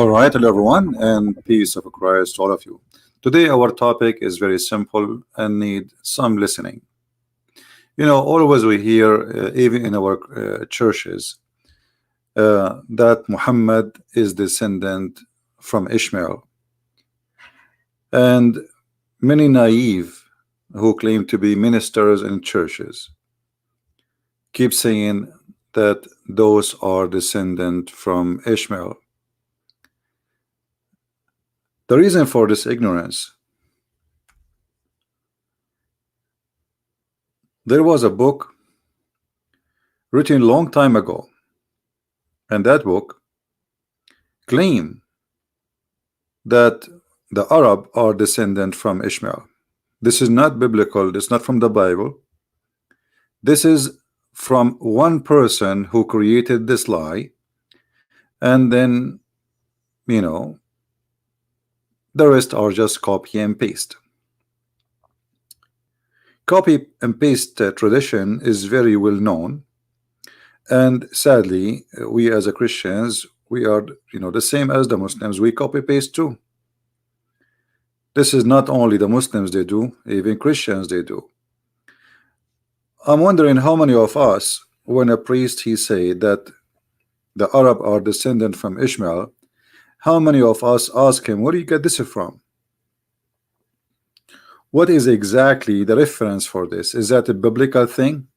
All right, hello everyone, and peace of Christ to all of you. Today, our topic is very simple and need some listening. Always we hear, even in our churches, that Muhammad is descendant from Ishmael, and many naive who claim to be ministers in churches keep saying that those are descendant from Ishmael. The reason for this ignorance: there was a book written a long time ago, and that book claimed that the Arab are descendant from Ishmael. This is not biblical. This is not from the Bible. This is from one person who created this lie, and then the rest are just copy and paste. Copy and paste tradition is very well known, and sadly we as a Christians, we are the same as the Muslims. We copy paste too. This is not only the Muslims they do, even Christians they do. I'm wondering how many of us, when a priest he say that the Arab are descendant from Ishmael, how many of us ask him, where do you get this from? What is exactly the reference for this? Is that a biblical thing?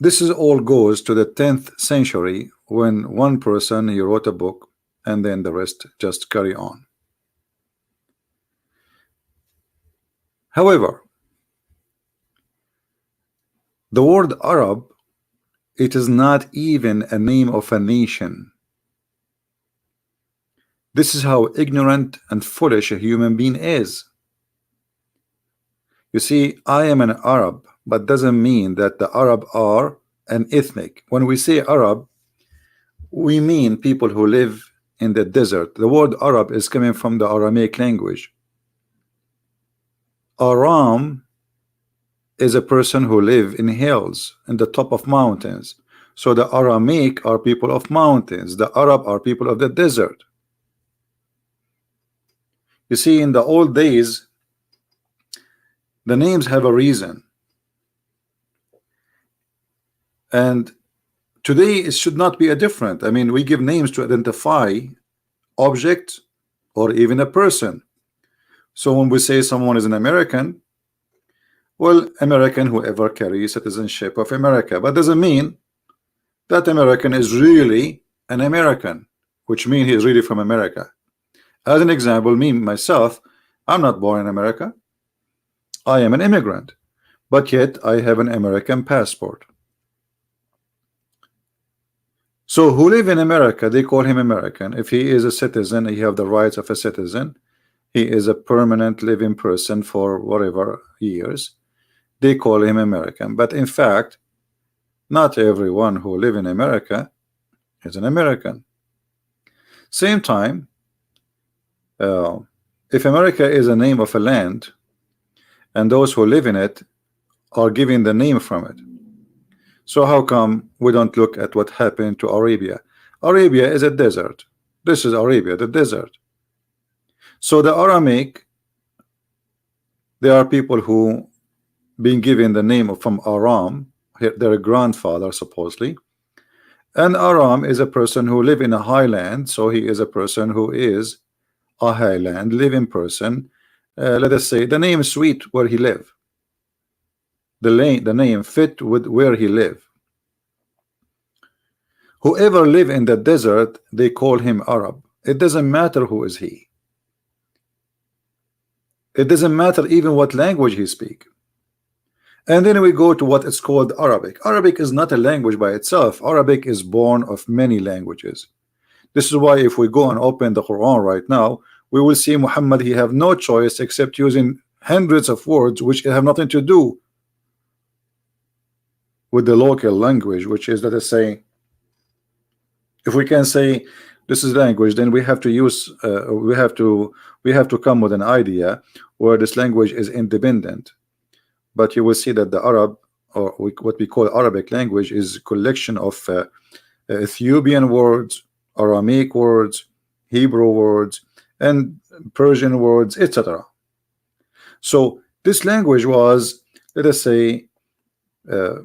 This is all goes to the 10th century, when one person he wrote a book, and then the rest just carry on. However, the word Arab, it is not even a name of a nation. This is how ignorant and foolish a human being is. You see, I am an Arab, but doesn't mean that the Arab are an ethnic. When we say Arab, we mean people who live in the desert. The word Arab is coming from the Aramaic language. Aram is a person who live in hills, in the top of mountains. So the Aramaic are people of mountains. The Arab are people of the desert. You see, in the old days, the names have a reason. And today it should not be a different. I mean, we give names to identify objects or even a person. So when we say someone is an American, well, American whoever carries citizenship of America, but doesn't mean that American is really an American, which means he is really from America. As an example, me myself, I'm not born in America. I am an immigrant, but yet I have an American passport. So who live in America, they call him American. If he is a citizen, he have the rights of a citizen. He is a permanent living person for whatever years, they call him American. But in fact, not everyone who live in America is an American. Same time, if America is a name of a land, and those who live in it are given the name from it, so how come we don't look at what happened to Arabia? Arabia is a desert. This is Arabia, the desert. So the Aramaic, there are people who being given the name from Aram, their grandfather supposedly, and Aram is a person who live in a highland, so he is a person who is a highland living person. Let us say the name is sweet where he live. The name fit with where he live. Whoever live in the desert, they call him Arab. It doesn't matter who is he. It doesn't matter even what language he speak. And then we go to what is called Arabic. Arabic is not a language by itself. Arabic is born of many languages. This is why if we go and open the Quran right now, we will see Muhammad, he have no choice except using hundreds of words which have nothing to do with the local language, which is, let us say, if we can say this is language, then we have to use we have to come with an idea where this language is independent. But you will see that the Arab or what we call Arabic language, is a collection of Ethiopian words, Aramaic words, Hebrew words, and Persian words, etc. So this language was, let us say, uh,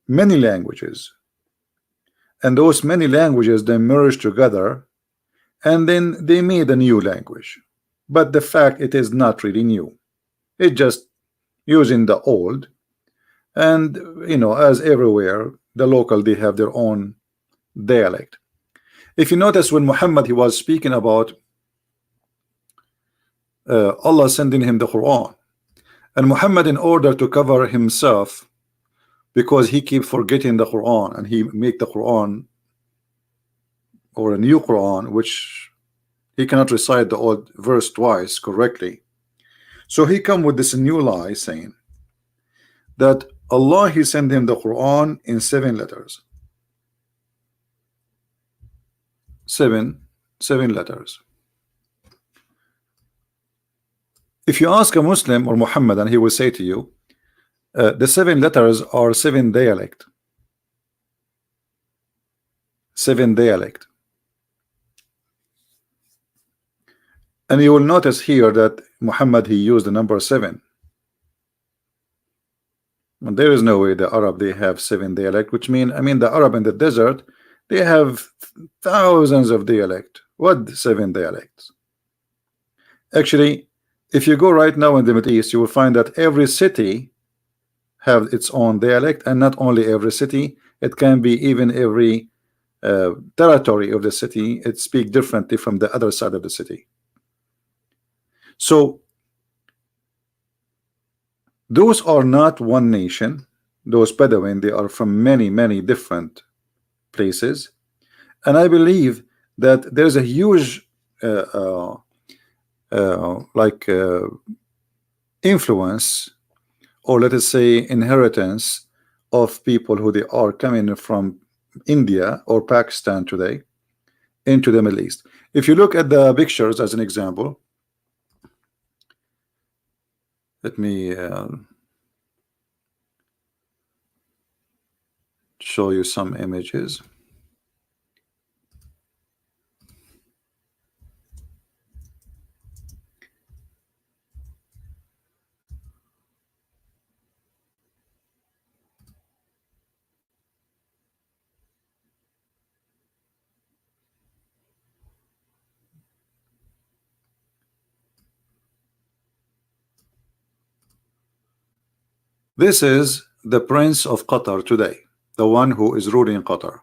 many languages, and those many languages then merged together, and then they made a new language. But the fact, it is not really new. It's just using the old, and as everywhere, the local, they have their own dialect. If you notice, when Muhammad, he was speaking about Allah sending him the Quran, and Muhammad, in order to cover himself, because he keep forgetting the Quran, and he make the Quran, or a new Quran, which he cannot recite the old verse twice correctly, so he come with this new lie, saying that Allah, he sent him the Quran in 7 letters. Seven letters. If you ask a Muslim or Muhammad, and he will say to you, the 7 letters are 7 dialect. 7 dialect. And you will notice here that Muhammad, he used the number 7. And there is no way the Arab, they have 7 dialect, which mean, the Arab in the desert, they have thousands of dialect. What 7 dialects? Actually, if you go right now in the Middle East, you will find that every city have its own dialect, and not only every city, it can be even every territory of the city, it speak differently from the other side of the city. So those are not one nation. Those Bedouin, they are from many different places, and I believe that there's a huge influence, or let us say inheritance, of people who they are coming from India or Pakistan today into the Middle East. If you look at the pictures as an example, let me show you some images. This is the Prince of Qatar today, the one who is ruling Qatar.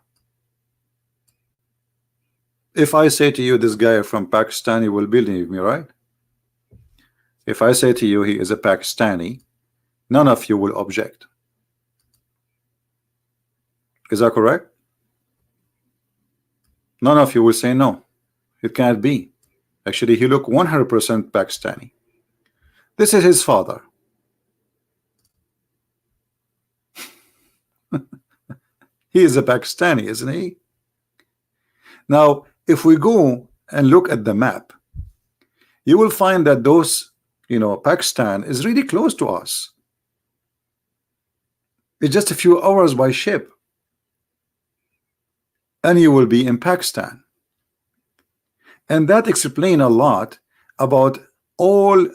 If I say to you, this guy from Pakistan, you will believe me, right? If I say to you he is a Pakistani, none of you will object. Is that correct? None of you will say no, it can't be. Actually, he look 100% Pakistani. This is his father. He is a Pakistani, isn't he? Now, if we go and look at the map, you will find that those, Pakistan is really close to us. It's just a few hours by ship, and you will be in Pakistan. And that explains a lot about all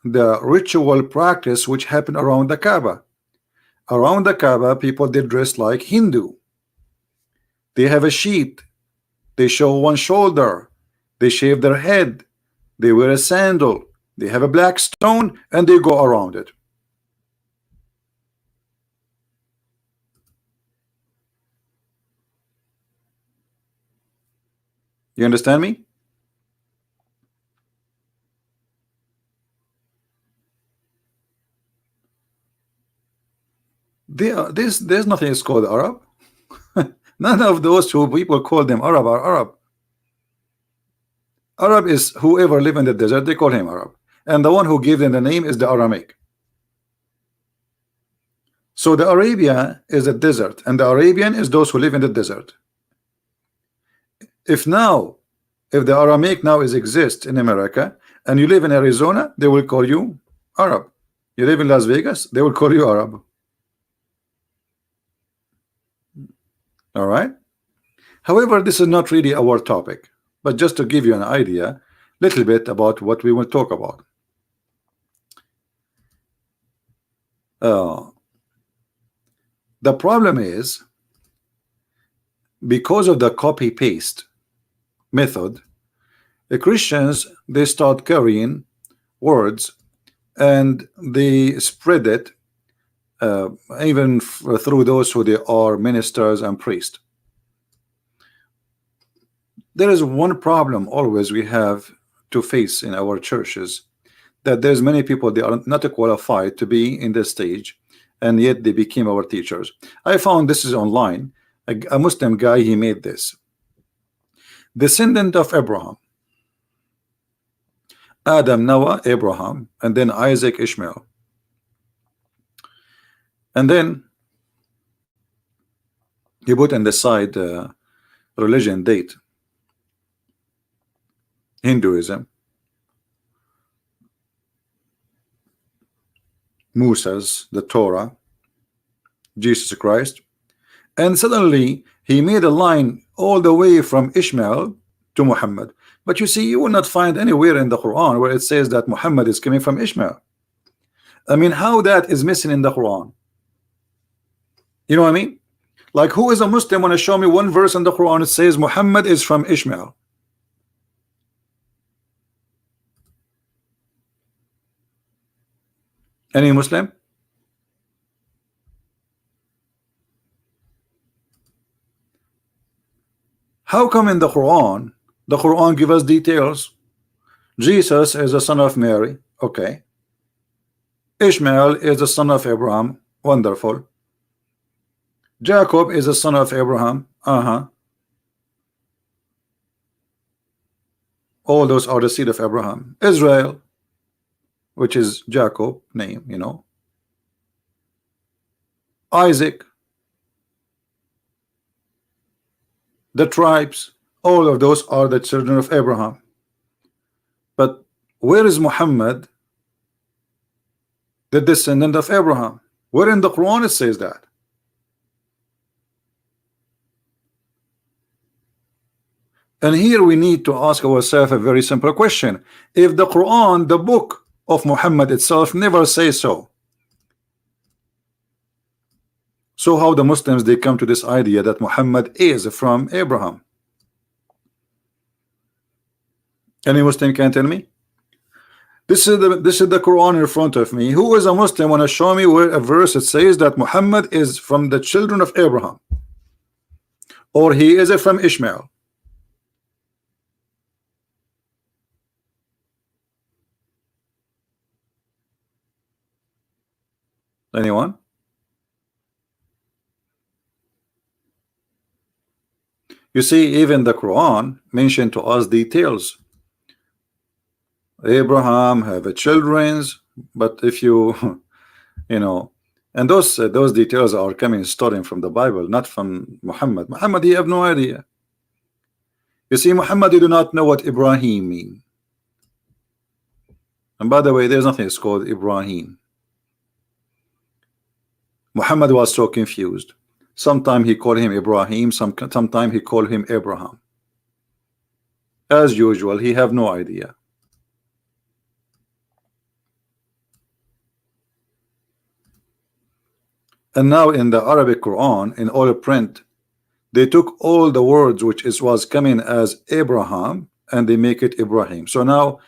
the ritual practice which happened around the Kaaba. Around the Kaaba, people, they dress like Hindu. They have a sheet. They show one shoulder. They shave their head. They wear a sandal. They have a black stone, and they go around it. You understand me? There's nothing is called Arab. None of those two people call them Arab are Arab. Arab is whoever live in the desert, they call him Arab, and the one who gave them the name is the Aramaic. So the Arabia is a desert, and the Arabian is those who live in the desert. If the Aramaic now exists in America, and you live in Arizona, they will call you Arab. You live in Las Vegas, they will call you Arab. All right. However, this is not really our topic, but just to give you an idea, little bit about what we will talk about. Uh, the problem is because of the copy paste method, the Christians they start carrying words and they spread it uh, even through those who they are ministers and priests. There is one problem always we have to face in our churches, that there's many people they are not qualified to be in this stage, and yet they became our teachers. I found this is online. A Muslim guy, he made this. Descendant of Abraham, Adam, Noah, Abraham, and then Isaac, Ishmael. And then he put on the side religion date, Hinduism, Moses, the Torah, Jesus Christ, and suddenly he made a line all the way from Ishmael to Muhammad. But you see, you will not find anywhere in the Quran where it says that Muhammad is coming from Ishmael. I mean, how that is missing in the Quran? You know what I mean? Like, who is a Muslim want to show me one verse in the Quran that says Muhammad is from Ishmael? Any Muslim? How come in the Quran give us details? Jesus is the son of Mary. Okay. Ishmael is the son of Abraham. Wonderful. Jacob is the son of Abraham. All those are the seed of Abraham. Israel, which is Jacob name, you know. Isaac, the tribes, all of those are the children of Abraham. But where is Muhammad, the descendant of Abraham? Where in the Quran it says that? And here we need to ask ourselves a very simple question. If the Quran, the book of Muhammad itself, never says so, so how the Muslims they come to this idea that Muhammad is from Abraham? Any Muslim can tell me? This is the Quran in front of me. Who is a Muslim want to show me where a verse that says that Muhammad is from the children of Abraham, or he is from Ishmael? Anyone? You see, even the Quran mentioned to us details. Abraham have a children's, but if you you know, and those details are coming stolen from the Bible, not from Muhammad. Muhammad, he have no idea. You see, Muhammad, you do not know what Ibrahim mean. And by the way, there's nothing that's called Ibrahim. Muhammad was so confused. Sometimes he called him Ibrahim, sometimes he called him Abraham. As usual, he have no idea. And now in the Arabic Quran, in all print, they took all the words which was coming as Abraham and they make it Ibrahim. So now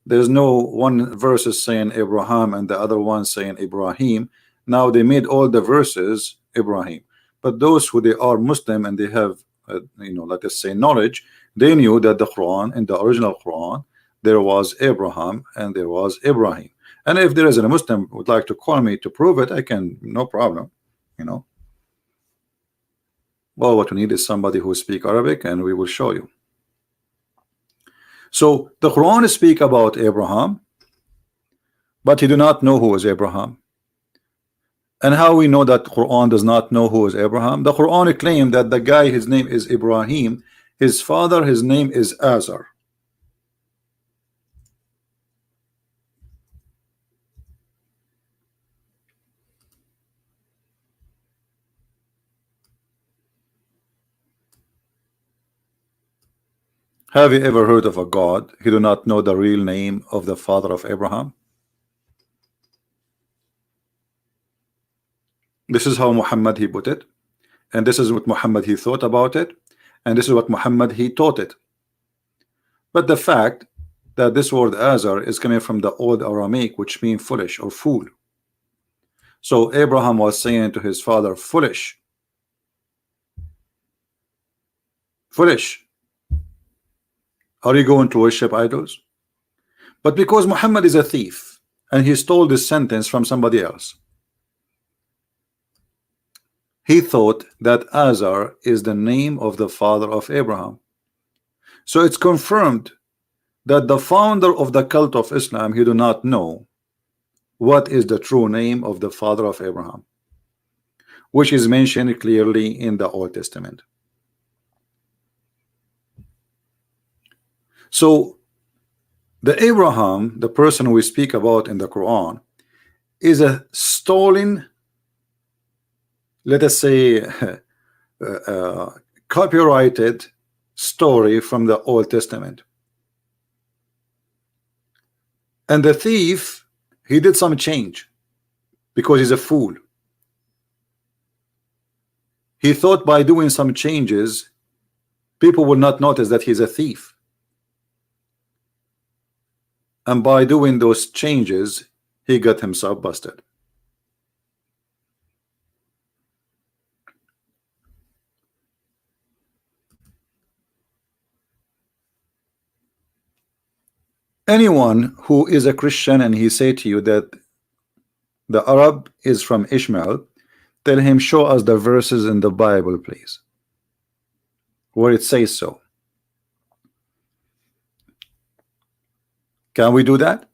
there's no one verse is saying Abraham and the other one saying Ibrahim. Now they made all the verses Ibrahim. But those who they are Muslim and they have you know, let us say knowledge, they knew that the Quran, in the original Quran, there was Abraham and there was Ibrahim. And if there is a Muslim would like to call me to prove it, I can, no problem, you know. Well, what we need is somebody who speak Arabic, and we will show you. So the Quran speak about Abraham, but he do not know who is Abraham. And how we know that Quran does not know who is Abraham? The Quran claimed that the guy, his name is Ibrahim, his father, his name is Azar. Have you ever heard of a God who do not know the real name of the father of Abraham? This is how Muhammad he put it, and this is what Muhammad he thought about it, and this is what Muhammad he taught it. But the fact that this word Azar is coming from the old Aramaic, which means foolish or fool. So Abraham was saying to his father, foolish, foolish, are you going to worship idols? But because Muhammad is a thief and he stole this sentence from somebody else, he thought that Azar is the name of the father of Abraham. So it's confirmed that the founder of the cult of Islam, he do not know what is the true name of the father of Abraham, which is mentioned clearly in the Old Testament. So the Abraham, the person we speak about in the Quran, is a stolen, let us say, copyrighted story from the Old Testament. And the thief, he did some change because he's a fool. He thought by doing some changes, people would not notice that he's a thief. And by doing those changes, he got himself busted. Anyone who is a Christian and he say to you that the Arab is from Ishmael, tell him, show us the verses in the Bible, please, where it says so. Can we do that?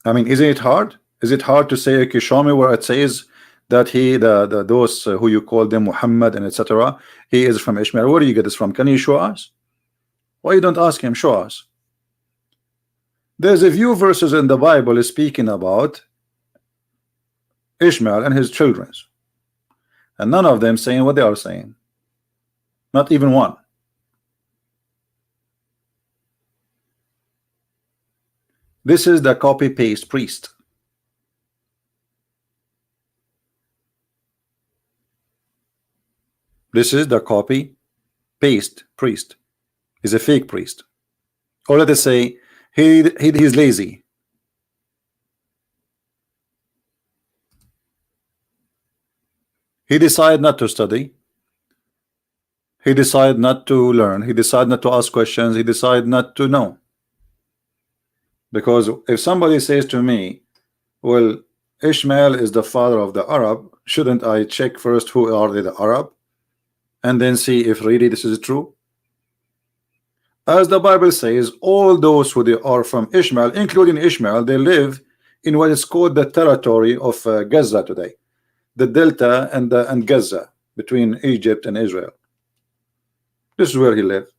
I mean, isn't it hard? Is it hard to say, okay, show me where it says that he, those who you call them Muhammad and etc., he is from Ishmael? Where do you get this from? Can you show us? Why you don't ask him, show us? There's a few verses in the Bible speaking about Ishmael and his children, and none of them saying what they are saying. Not even one. This is the copy-paste priest. This is the copy-paste priest. He's a fake priest. Or let us say he's lazy. He decided not to study. He decided not to learn. He decided not to ask questions. He decided not to know. Because if somebody says to me, well, Ishmael is the father of the Arab, shouldn't I check first who are they, the Arab, and then see if really this is true? As the Bible says, all those who they are from Ishmael, including Ishmael, they live in what is called the territory of Gaza today, the Delta and Gaza, between Egypt and Israel. This is where he lived.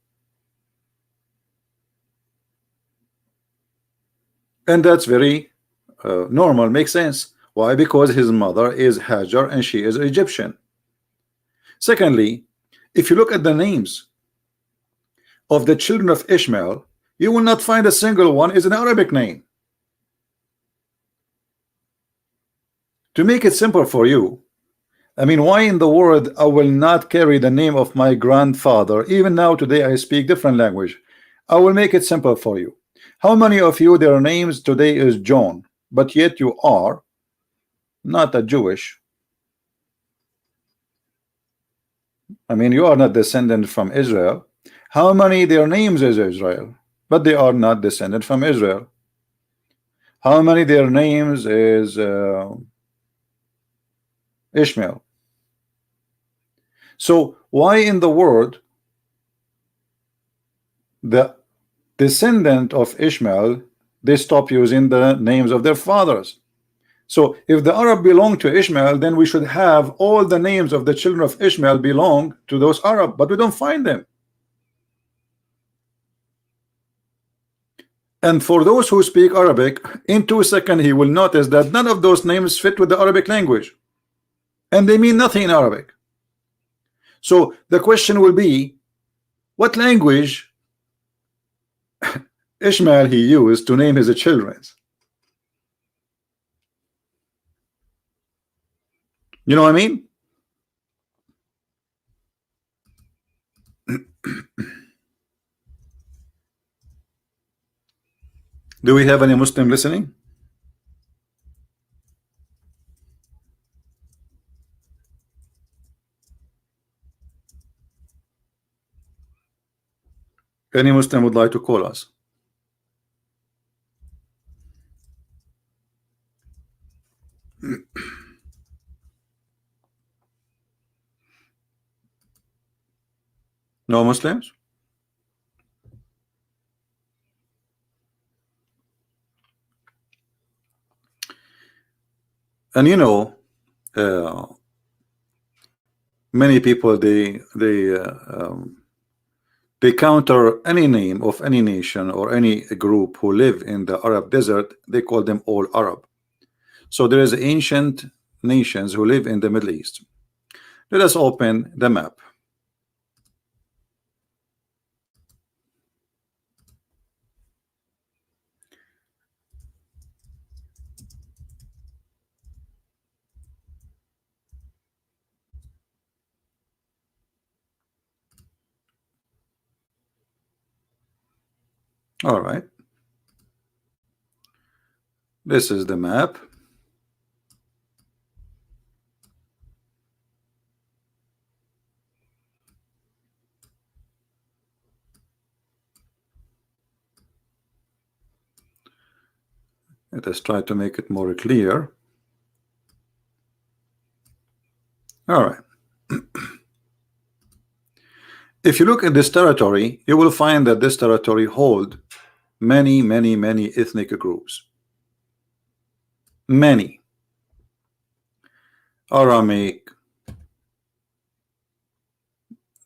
And that's very normal, makes sense. Why? Because his mother is Hajar and she is Egyptian. Secondly, if you look at the names of the children of Ishmael, you will not find a single one is an Arabic name. To make it simple for you, I mean, why in the world I will not carry the name of my grandfather? Even now today I speak different language. I will make it simple for you. How many of you, their names today is John, but yet you are not a Jewish? I mean, you are not descendant from Israel. How many their names is Israel, but they are not descendant from Israel? How many their names is Ishmael? So why in the world the descendant of Ishmael, they stop using the names of their fathers? So if the Arab belong to Ishmael, then we should have all the names of the children of Ishmael belong to those Arab, but we don't find them. And for those who speak Arabic, in 2 seconds he will notice that none of those names fit with the Arabic language, and they mean nothing in Arabic. So the question will be, What language Ishmael he used to name his children? You know what I mean? Do we have any Muslim listening? Any Muslim would like to call us? No Muslims? And you know, many people they counter any name of any nation or any group who live in the Arab desert. They call them all Arab. So there is ancient nations who live in the Middle East. Let us open the map. All right. This is the map. Let us try to make it more clear. All right. If you look at this territory, you will find that this territory hold many ethnic groups. Many. Abrahamic,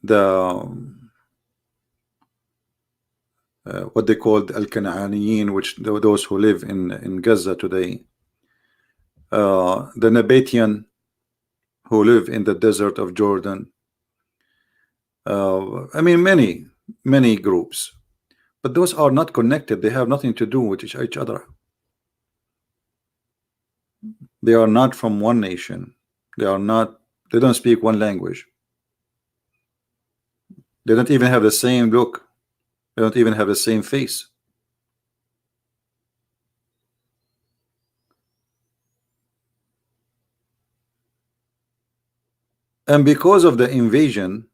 the what they called Al-Kanaaniyin, which those who live in Gaza today, the Nabatean who live in the desert of Jordan. I mean, many groups, but those are not connected. They have nothing to do with each other. They are not from one nation. They don't speak one language. They don't even have the same look. They don't even have the same face. And because of the invasion,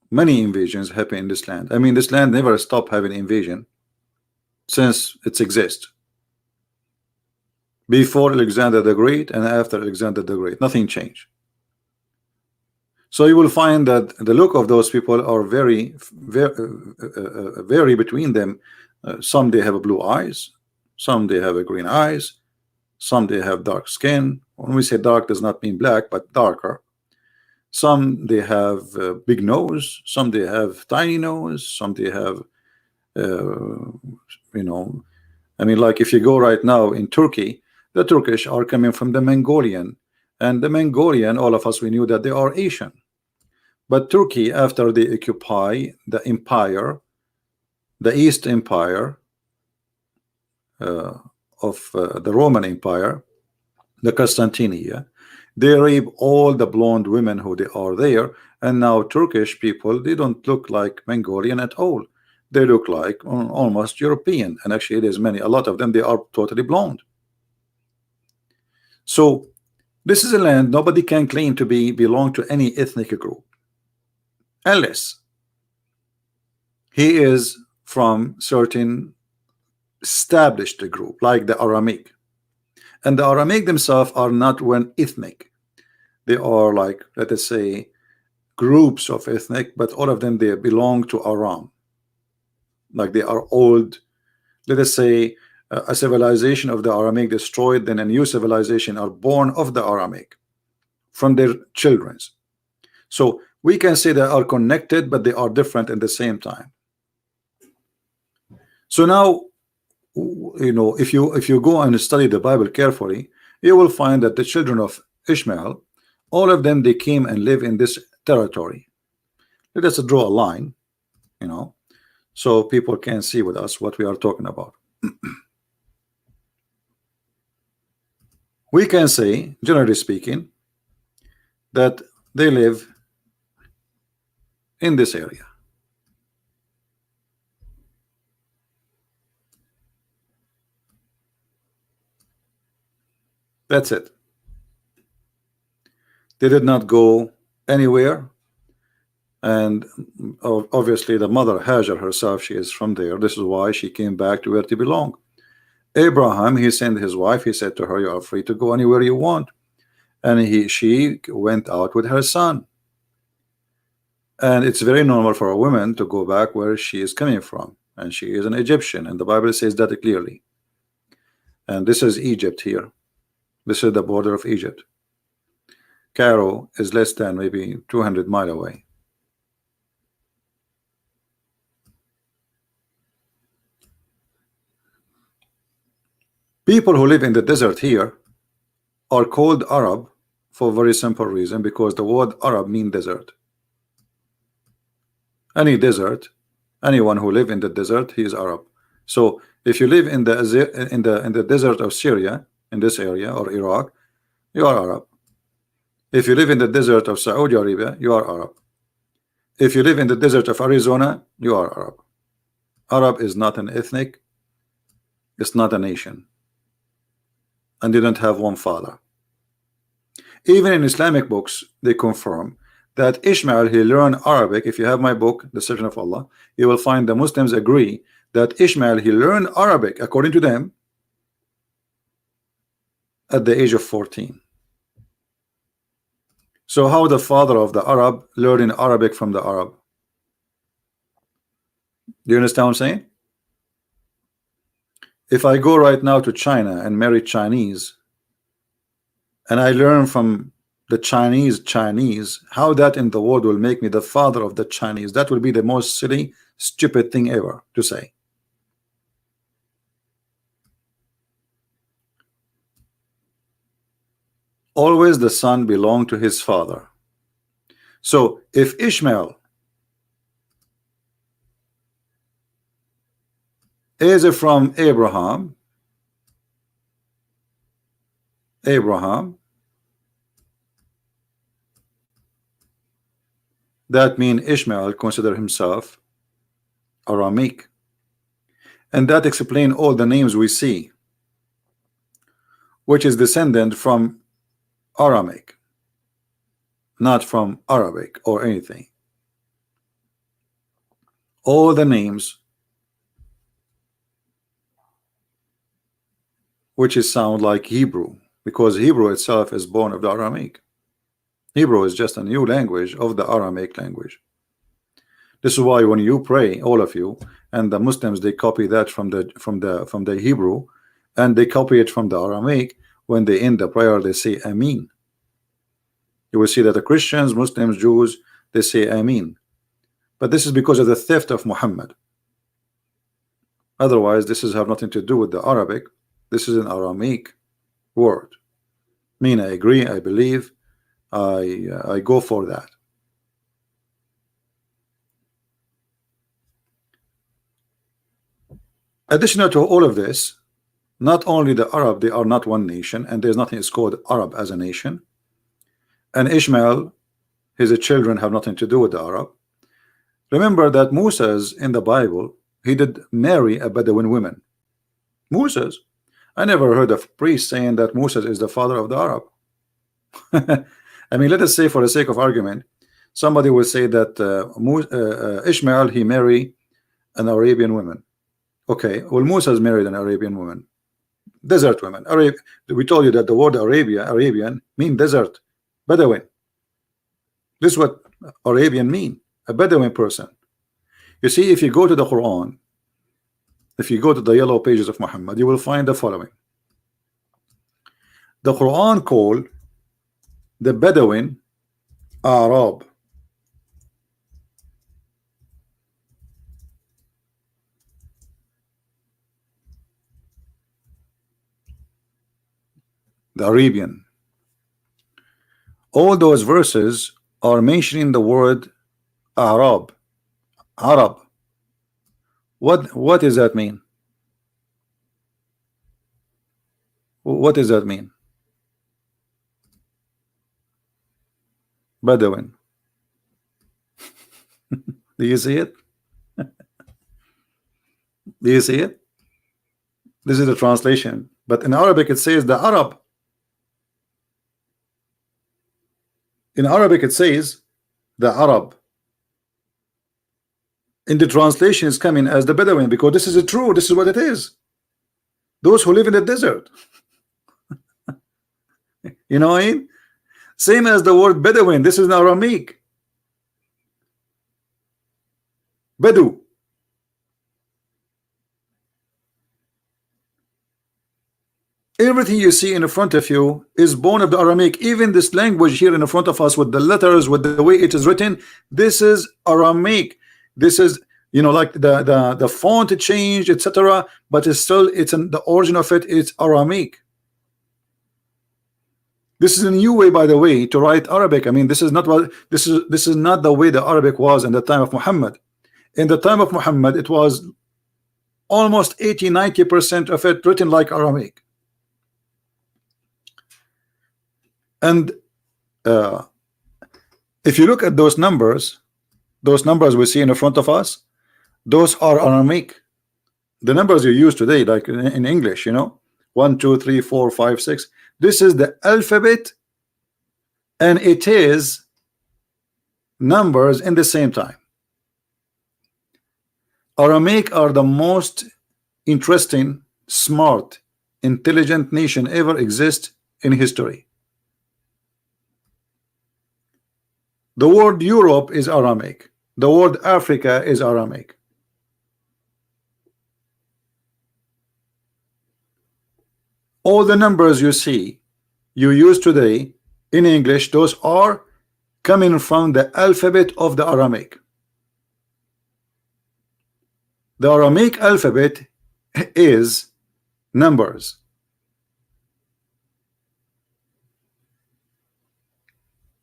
many invasions happen in this land. I mean, this land never stopped having invasion since it exists. Before Alexander the Great and after Alexander the Great, nothing changed. So you will find that the look of those people are very between them. Some they have blue eyes, some they have green eyes, some they have dark skin. When we say dark, does not mean black, but darker. Some they have big nose, some they have tiny nose, some they have you know, I mean, like if you go right now in Turkey, the Turkish are coming from the Mongolian, and the Mongolian, all of us, we knew that they are Asian. But Turkey, after they occupy the empire, the East Empire of the Roman Empire, the Constantinia, they rape all the blonde women who they are there, and now Turkish people, they don't look like Mongolian at all. They look like almost European, and actually there's a lot of them, they are totally blonde. So this is a land nobody can claim to belong to any ethnic group unless he is from certain established group like the Abrahamic. And the Abrahamic themselves are not one ethnic. They are like, let us say, groups of ethnic, but all of them, they belong to Aram. Like they are old, let us say, a civilization of the Abrahamic destroyed, then a new civilization are born of the Abrahamic from their children. So we can say they are connected, but they are different at the same time. So now, you know, if you go and study the Bible carefully, you will find that the children of Ishmael, all of them, they came and live in this territory. Let us draw a line, you know, so people can see with us what we are talking about. We can say, generally speaking, that they live in this area. That's it. They did not go anywhere, and obviously the mother Hajar herself, she is from there. This is why she came back to where they belong. Abraham, he sent his wife, he said to her, you are free to go anywhere you want, and she went out with her son. And it's very normal for a woman to go back where she is coming from, and she is an Egyptian, and the Bible says that clearly. And this is Egypt here. This is the border of Egypt. Cairo is less than maybe 200 miles away. People who live in the desert here are called Arab for a very simple reason, because the word Arab means desert. Any desert, anyone who live in the desert, he is Arab. So if you live in the desert of Syria, in this area, or Iraq, you are Arab. If you live in the desert of Saudi Arabia, you are Arab. If you live in the desert of Arizona, you are Arab. Arab is not an ethnic, it's not a nation, and they don't have one father. Even in Islamic books, they confirm that Ishmael, he learned Arabic. If you have my book, The Deception of Allah, you will find the Muslims agree that Ishmael, he learned Arabic, according to them, at the age of 14. So how the father of the Arab learning Arabic from the Arab? Do you understand what I'm saying? If I go right now to China and marry Chinese, and I learn from the Chinese, how that in the world will make me the father of the Chinese? That will be the most silly, stupid thing ever to say. Always the son belonged to his father. So if Ishmael is from Abraham, that means Ishmael consider himself Abrahamic, and that explains all the names we see, which is descendant from Abrahamic, not from Arabic or anything. All the names which is sound like Hebrew, because Hebrew itself is born of the Aramaic. Hebrew is just a new language of the Aramaic language. This is why when you pray, all of you, and the Muslims, they copy that from the Hebrew, and they copy it from the Aramaic. When they end the prayer, they say Amin. You will see that the Christians, Muslims, Jews, they say Amin. But this is because of the theft of Muhammad. Otherwise, this is have nothing to do with the Arabic. This is an Aramaic word. Mean I agree, I believe, I go for that. Additional to all of this, not only the Arab, they are not one nation, and there's nothing is called Arab as a nation. And Ishmael, his children have nothing to do with the Arab. Remember that Moses in the Bible, he did marry a Bedouin woman. Moses, I never heard of priest saying that Moses is the father of the Arab. I mean, let us say for the sake of argument, somebody will say that Ishmael, he married an Arabian woman. Okay, well, Moses married an Arabian woman, desert woman. We told you that the word Arabian mean desert, Bedouin. This is what Arabian mean, a Bedouin person. You see, if you go to the Quran, if you go to the yellow pages of Muhammad, you will find the following. The Quran called the Bedouin Arab. The Arabian. All those verses are mentioning the word Arab. Arab. What does that mean? What does that mean? Bedouin. Do you see it? Do you see it? This is the translation. But in Arabic it says the Arab. In Arabic it says the Arab. In the translation is coming as the Bedouin, because this is true. This is what it is. Those who live in the desert. You know what I mean? Same as the word Bedouin. This is in Aramaic. Bedu. Everything you see in front of you is born of the Aramaic. Even this language here in front of us, with the letters, with the way it is written, this is Aramaic. This is, you know, like the font changed, etc. But it's still, it's in the origin of it. It's Aramaic. This is a new way, by the way, to write Arabic. I mean, this is not what this is not the way the Arabic was in the time of Muhammad. In the time of Muhammad, it was almost 80–90% of it written like Aramaic. And if you look at those numbers we see in front of us, those are Aramaic. The numbers you use today, like in English, you know, 1 2 3 4 5 6, this is the alphabet, and it is numbers in the same time. Aramaic are the most interesting, smart, intelligent nation ever exist in history. The word Europe is Aramaic. The word Africa is Aramaic. All the numbers you see, you use today in English, those are coming from the alphabet of the Aramaic. The Aramaic alphabet is numbers.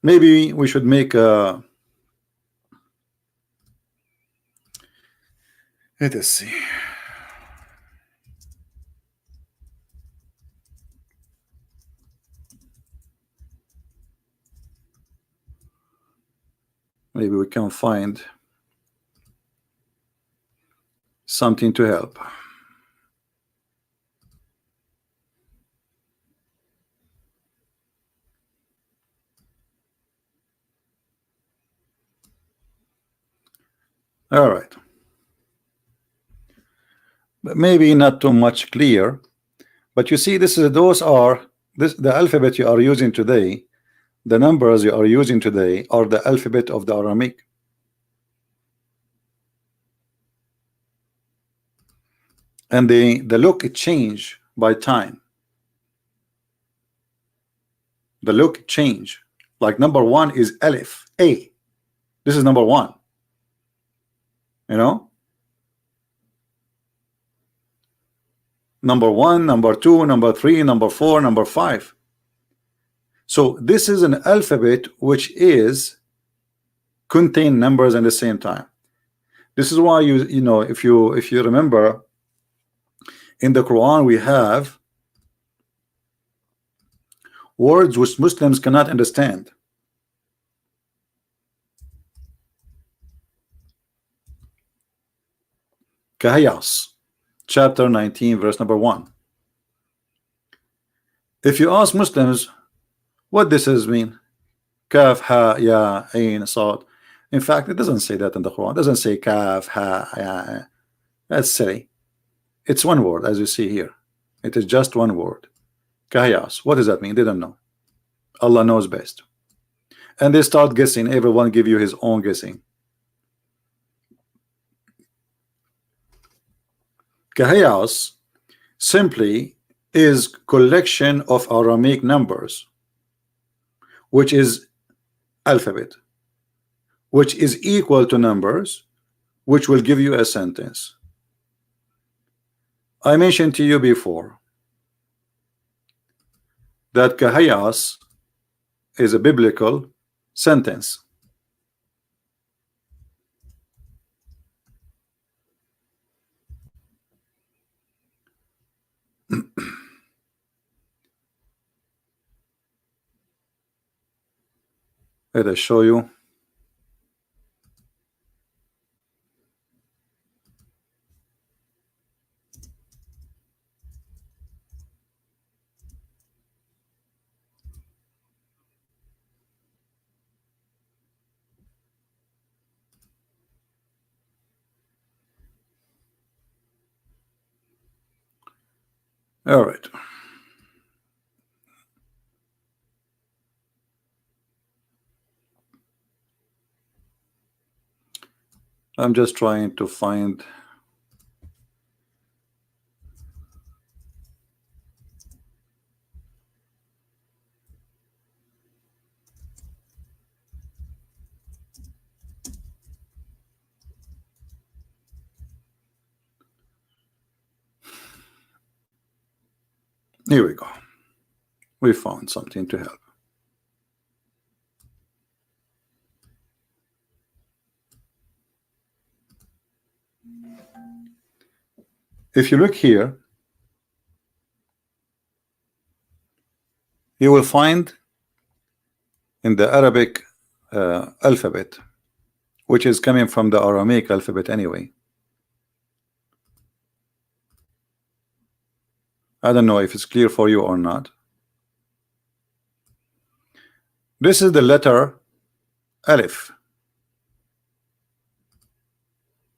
Maybe we should make a, let us see. Maybe we can find something to help. All right. But maybe not too much clear, but you see, this is the alphabet you are using today. The numbers you are using today are the alphabet of the Aramaic. And the look it change by time. The look change. Like number 1 is Aleph, A. This is number 1. You know? Number 1, number 2, number 3, number 4, number 5. So this is an alphabet which is contain numbers at the same time. This is why you know, if you remember, in the Quran we have words which Muslims cannot understand. Kahayas, chapter 19, verse number 1. If you ask Muslims what this is mean, kaf, ha, ya, ain, sad. In fact, it doesn't say that in the Quran. It doesn't say kaf, ha, ya. That's silly. It's one word, as you see here. It is just one word. Kahayas. What does that mean? They don't know. Allah knows best. And they start guessing. Everyone give you his own guessing. Kahayas simply is collection of Aramaic numbers, which is alphabet, which is equal to numbers, which will give you a sentence. I mentioned to you before that Kahayas is a biblical sentence. Let us show you. All right. I'm just trying to find. Here we go. We found something to help. If you look here, you will find in the Arabic alphabet, which is coming from the Aramaic alphabet anyway. I don't know if it's clear for you or not. This is the letter Alif.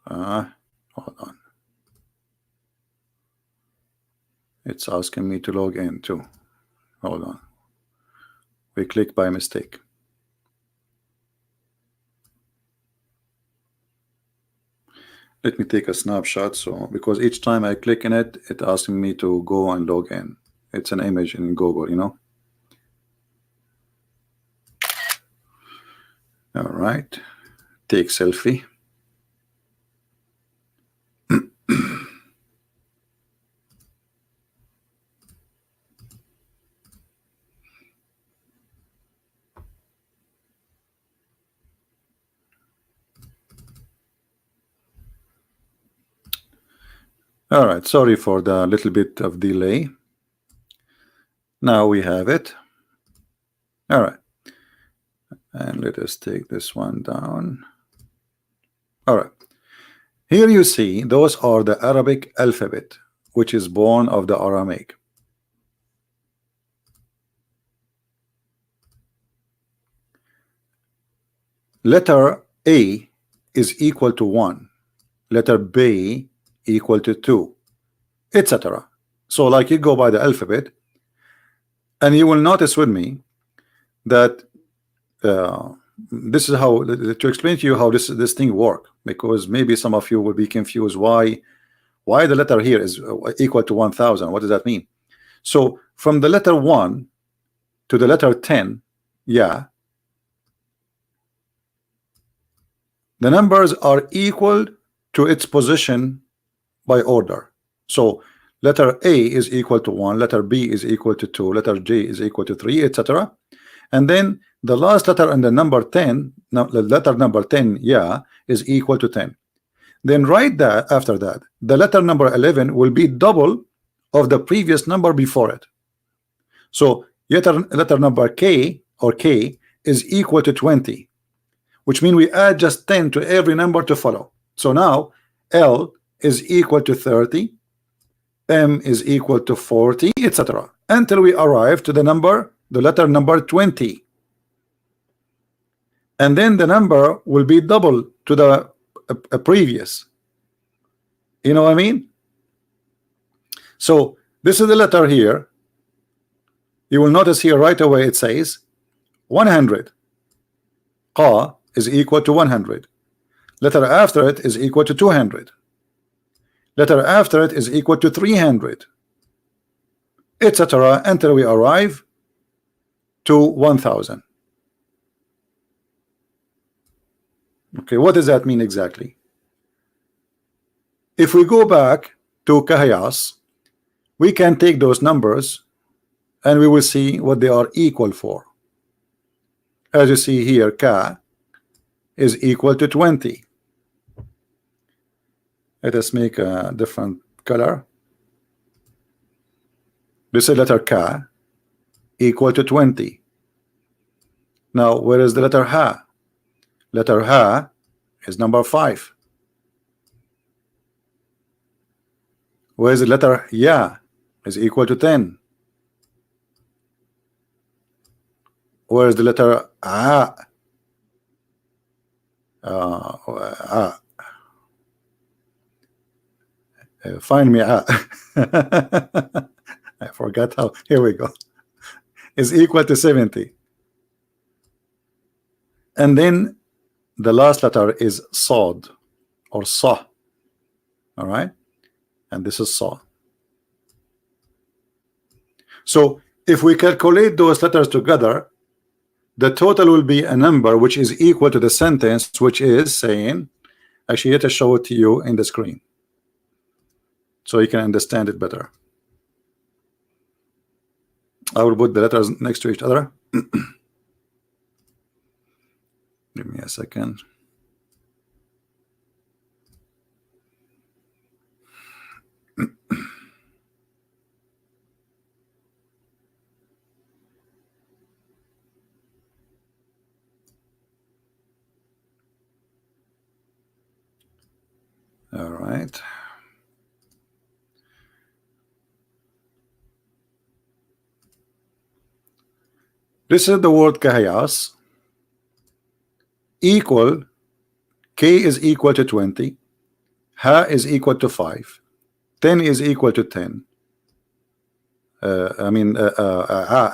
Hold on. It's asking me to log in too. Hold on. We click by mistake. Let me take a snapshot, so because each time I click in it, it's asking me to go and log in. It's an image in Google, you know. All right, take selfie. All right, sorry for the little bit of delay. Now we have it. All right, and let us take this one down. All right, here you see those are the Arabic alphabet, which is born of the Aramaic. Letter A is equal to 1, letter B equal to 2, etc. So like you go by the alphabet, and you will notice with me that this is how to explain to you how this thing work, because maybe some of you will be confused why the letter here is equal to 1000. What does that mean? So from the letter 1 to the letter 10, yeah, the numbers are equal to its position by order. So letter A is equal to 1, letter B is equal to 2, letter J is equal to 3, etc. And then the last letter in the number 10, the letter number 10, yeah, is equal to 10. Then right that after that, the letter number 11 will be double of the previous number before it. So letter number K or K is equal to 20, which means we add just 10 to every number to follow. So now L is equal to 30, M is equal to 40, etc. until we arrive to the letter number 20. And then the number will be double to the previous. You know what I mean? So this is the letter here. You will notice here right away it says 100. Qa is equal to 100. Letter after it is equal to 200. Letter after it is equal to 300, etc. until we arrive to 1000. Okay, what does that mean exactly? If we go back to Kahayas, we can take those numbers and we will see what they are equal for. As you see here, Ka is equal to 20. Let us make a different color. This is letter K equal to 20. Now, where is the letter H? Letter H is number 5. Where is the letter Ya? Is equal to 10. Where is the letter A? Find me A. I forgot how. Here we go. Is equal to 70. And then the last letter is Sod or Sa. All right, and this is Sa. So if we calculate those letters together, the total will be a number which is equal to the sentence, which is saying, actually, let us show it to you in the screen so you can understand it better. I will put the letters next to each other. Give me a second. All right. This is the word kahayas equal, K is equal to 20, Ha is equal to 5, 10 is equal to 10.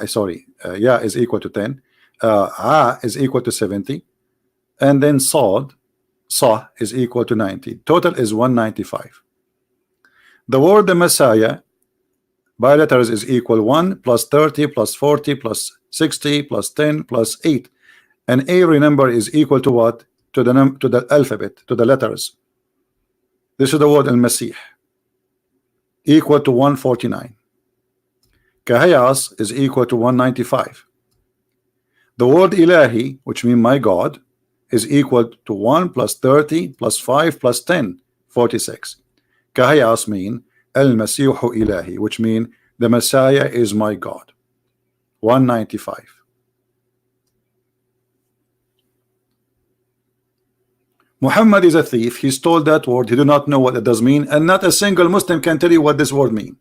Sorry, Ya is equal to 10, A is equal to 70, and then Sa is equal to 90. Total is 195. The word the Messiah by letters is equal 1 plus 30 plus 40 plus 60 plus 10 plus 8, and every number is equal to what? To the alphabet, to the letters. This is the word al-Masih, equal to 149. Kahayas is equal to 195. The word Ilahi, which means my God, is equal to 1 plus 30 plus 5 plus 10, 46. Kahayas mean al-Masihu Ilahi, which means the Messiah is my God, 195. Muhammad is a thief. He stole that word. He do not know what it does mean, and not a single Muslim can tell you what this word means.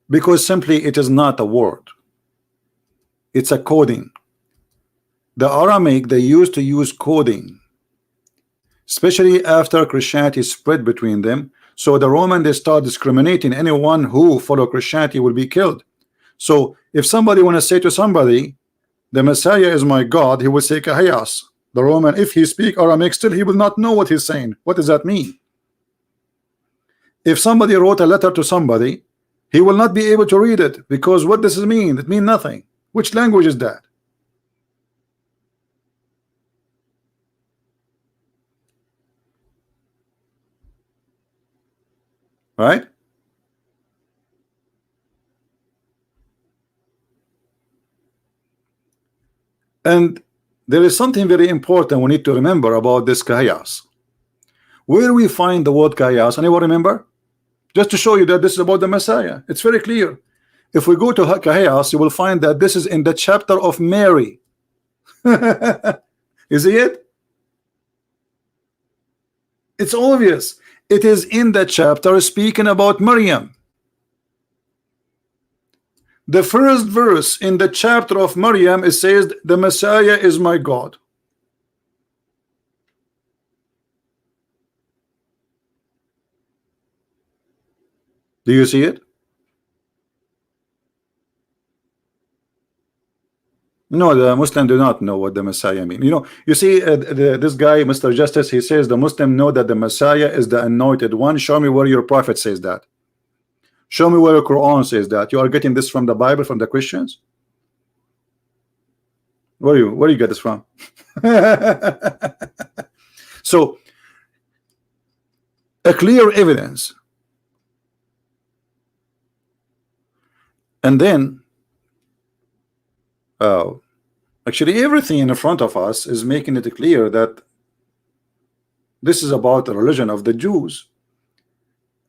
Because simply it is not a word. It's a coding. The Aramaic, they used to use coding, especially after Christianity spread between them. So the Roman, they start discriminating. Anyone who follow Christianity will be killed. So if somebody want to say to somebody, the Messiah is my God, he will say Kahayas. The Roman, if he speak Aramaic, still he will not know what he's saying. What does that mean? If somebody wrote a letter to somebody, he will not be able to read it, because what does it mean? It means nothing. Which language is that? Right? And there is something very important we need to remember about this Kahayas. Where we find the word Kahayas, anyone remember? Just to show you that this is about the Messiah. It's very clear. If we go to Kahayas, you will find that this is in the chapter of Mary. You see it? It's obvious. It is in the chapter speaking about Maryam. The first verse in the chapter of Maryam, it says, the Messiah is my God. Do you see it? No, the Muslim do not know what the Messiah mean. You know, you see, this guy, Mr. Justice, he says the Muslim know that the Messiah is the anointed one. Show me where your prophet says that. Show me where your Quran says that. You are getting this from the Bible, from the Christians? Where do you get this from? So, a clear evidence. And then, oh, actually everything in front of us is making it clear that This is about the religion of the Jews,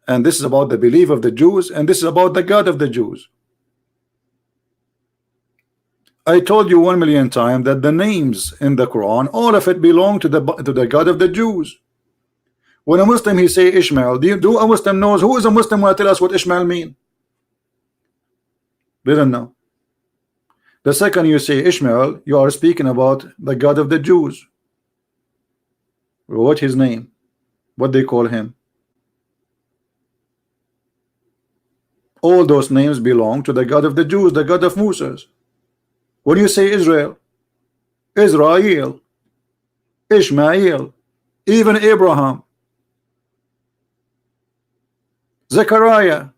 and this is about the belief of the Jews, and this is about the God of the Jews. I told you 1,000,000 times that the names in the Quran, all of it belong to the God of the Jews. When a Muslim he say Ishmael, do a Muslim knows who is a Muslim when I tell us what Ishmael mean? They don't know. The second you say Ishmael, you are speaking about the God of the Jews. What his name? What they call him? All those names belong to the God of the Jews, the God of Moses. When you say Israel, Israel, Ishmael, even Abraham, Zechariah,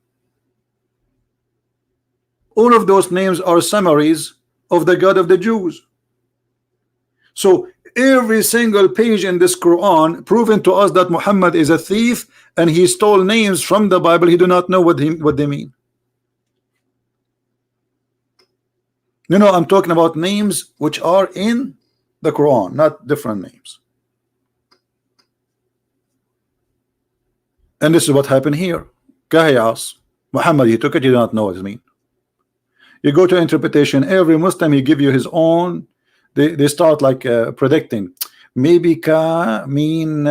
all of those names are summaries of the God of the Jews. So every single page in this Quran proving to us that Muhammad is a thief and he stole names from the Bible. He do not know what they mean. No, I'm talking about names which are in the Quran, not different names. And this is what happened here. Kahiyas, Muhammad, he took it, you do not know what it means. You go to interpretation, every Muslim he give you his own. They start like predicting. Maybe ka mean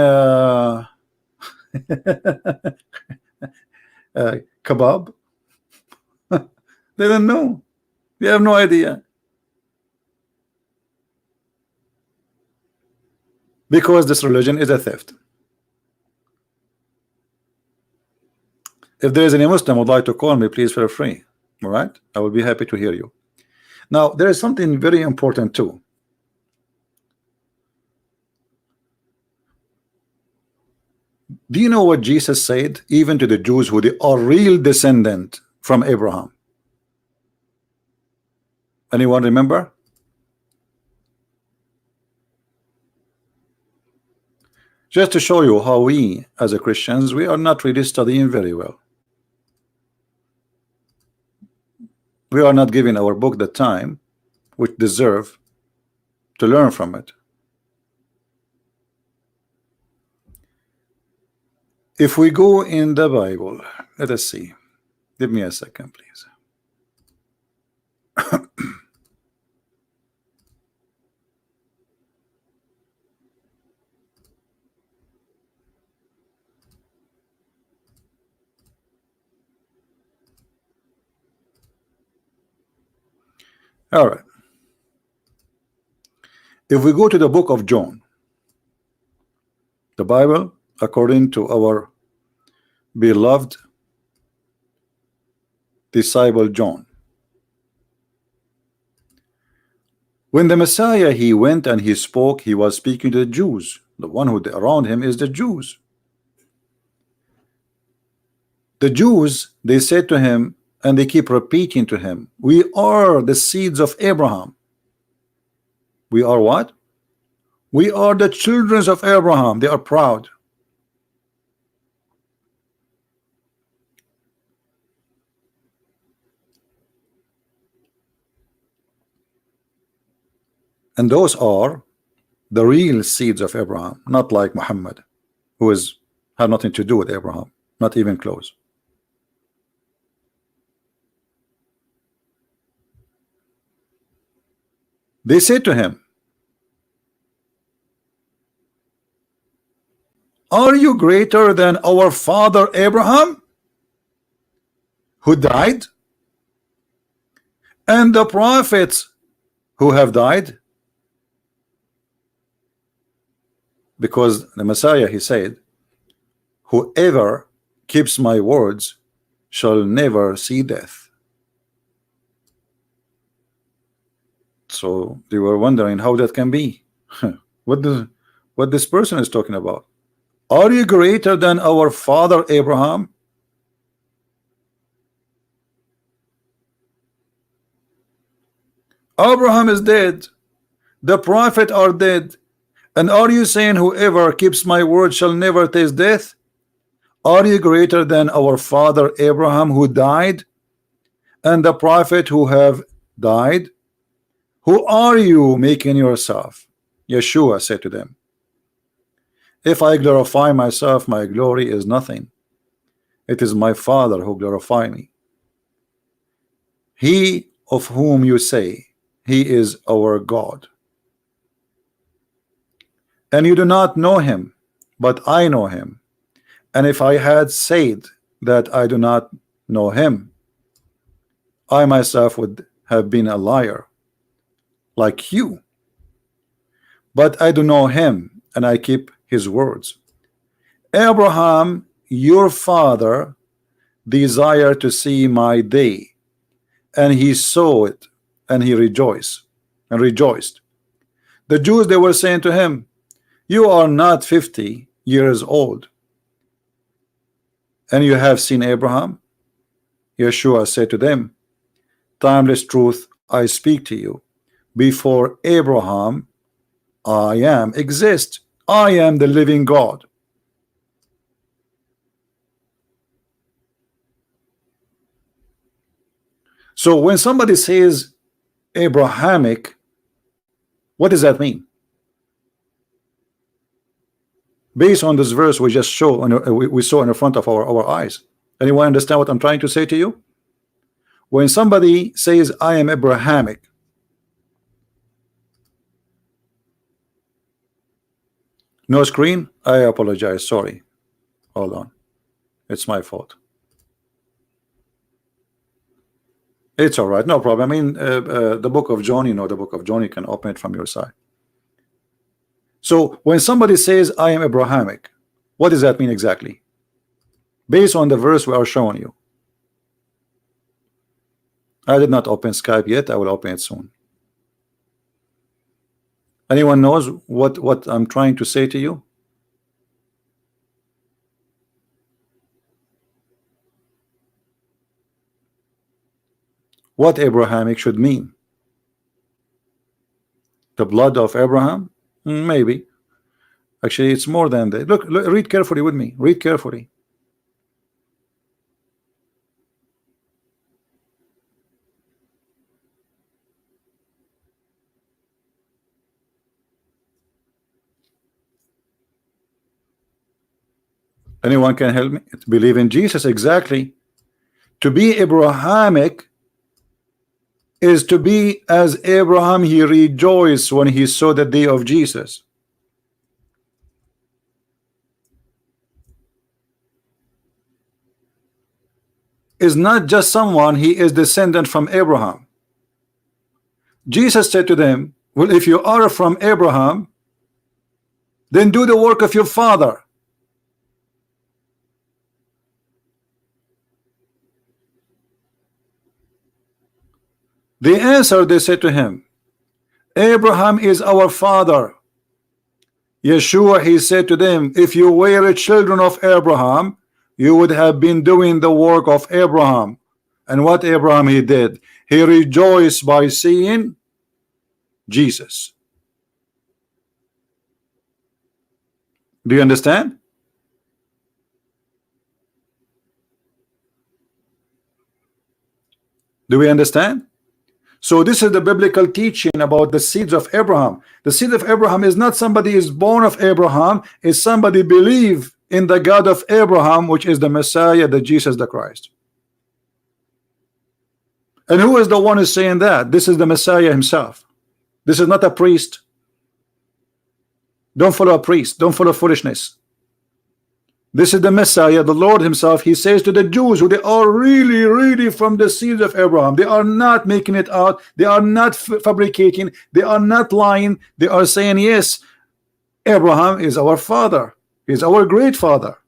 kebab. They don't know. They have no idea. Because this religion is a theft. If there is any Muslim would like to call me, please feel free. All right, I will be happy to hear you. Now there is something very important too. Do you know what Jesus said even to the Jews who they are real descendant from Abraham? Anyone remember? Just to show you how we as a Christians, we are not really studying very well. We are not giving our book the time which deserve to learn from it. If we go in the Bible, let us see. Give me a second, please. All right. If we go to the book of John, the Bible, according to our beloved disciple John, when the Messiah he went and he spoke, he was speaking to the Jews. The one who around him is the Jews. The Jews, they said to him, and they keep repeating to him, we are the seeds of Abraham. We are what? We are the children of Abraham. They are proud. And those are the real seeds of Abraham, not like Muhammad, who have nothing to do with Abraham, not even close. They said to him, are you greater than our father Abraham, who died, and the prophets who have died? Because the Messiah, he said, whoever keeps my words shall never see death. So they were wondering how that can be. what this person is talking about. Are you greater than our father Abraham? Abraham is dead. The prophet are dead. And are you saying whoever keeps my word shall never taste death? Are you greater than our father Abraham, who died, and the prophet who have died? Who are you making yourself? Yeshua said to them, If I glorify myself, my glory is nothing. It is my Father who glorify me. He of whom you say he is our God, and you do not know him, but I know him. And if I had said that I do not know him, I myself would have been a liar like you. But I do know him, and I keep his words. Abraham, your father, desired to see my day, and he saw it, and he rejoiced. The Jews, they were saying to him, you are not 50 years old, and you have seen Abraham? Yeshua said to them, timeless truth I speak to you. Before Abraham, I am exist. I am the living God. So when somebody says Abrahamic, what does that mean? Based on this verse we just saw, we saw in the front of our eyes. Anyone understand what I'm trying to say to you? When somebody says I am Abrahamic, no screen, I apologize, sorry, hold on, it's my fault. It's all right, no problem. I mean, the book of John, you know, the book of John, you can open it from your side. So when somebody says I am Abrahamic, what does that mean exactly? Based on the verse we are showing you. I did not open Skype yet, I will open it soon. Anyone knows what I'm trying to say to you? What Abrahamic should mean? The blood of Abraham? Maybe. Actually, it's more than that. Look, read carefully with me. Read carefully. Anyone can help me? Believe in Jesus, exactly. To be Abrahamic is to be as Abraham. He rejoiced when he saw the day of Jesus. Is not just someone, he is descendant from Abraham. Jesus said to them, well, if you are from Abraham, then do the work of your father. The answer, they said to him, Abraham is our father. Yeshua, he said to them, if you were children of Abraham, you would have been doing the work of Abraham. And what Abraham he did? He rejoiced by seeing Jesus. Do you understand? Do we understand? So this is the biblical teaching about the seeds of Abraham. The seed of Abraham is not somebody is born of Abraham, is somebody believe in the God of Abraham, which is the Messiah, the Jesus the Christ. And who is the one who's saying that? This is the Messiah himself. This is not a priest. Don't follow a priest. Don't follow foolishness. This is the Messiah, the Lord himself. He says to the Jews who they are really from the seeds of Abraham. They are not making it out. They are not fabricating. They are not lying. They are saying, yes, Abraham is our father. He is our great father.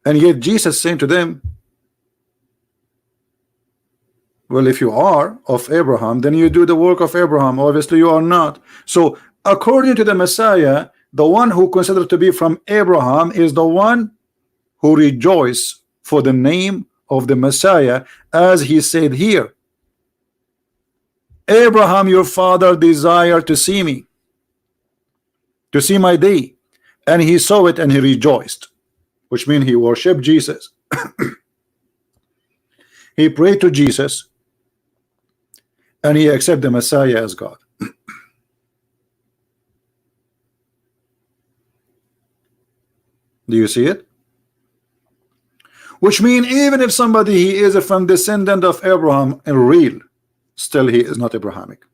And yet Jesus saying to them, well, if you are of Abraham, then you do the work of Abraham. Obviously you are not. So according to the Messiah, the one who considered to be from Abraham is the one who rejoice for the name of the Messiah, as he said here, Abraham your father desired to see me, to see my day, and he saw it and he rejoiced, which means he worshiped Jesus. He prayed to Jesus and he accepted the Messiah as God. Do you see it? Which means even if somebody he is from descendant of Abraham in real, still he is not Abrahamic.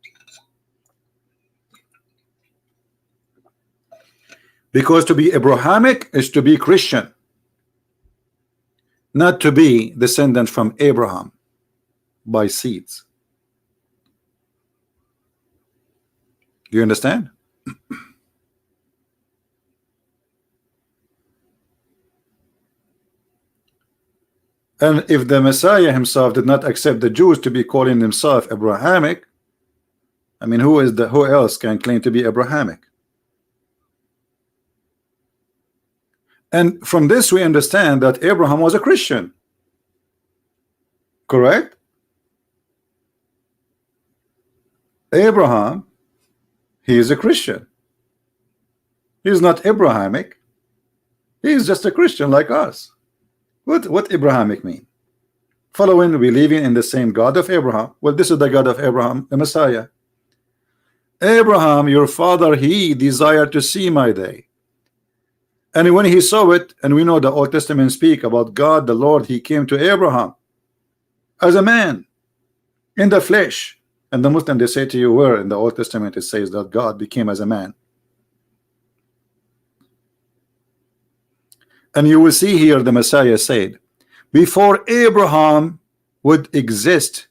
Because to be Abrahamic is to be Christian, not to be descendant from Abraham by seeds. Do you understand? And if the Messiah himself did not accept the Jews to be calling himself Abrahamic, I mean, who else can claim to be Abrahamic? And from this we understand that Abraham was a Christian. Correct? Abraham, he is a Christian. He is not Abrahamic. He is just a Christian like us. What Abrahamic mean? Following, believing in the same God of Abraham. Well, this is the God of Abraham, the Messiah. Abraham, your father, he desired to see my day. And when he saw it, and we know the Old Testament speak about God, the Lord, he came to Abraham as a man in the flesh. And the Muslim, they say to you, where in the Old Testament it says that God became as a man. And you will see here the Messiah said, before Abraham would exist,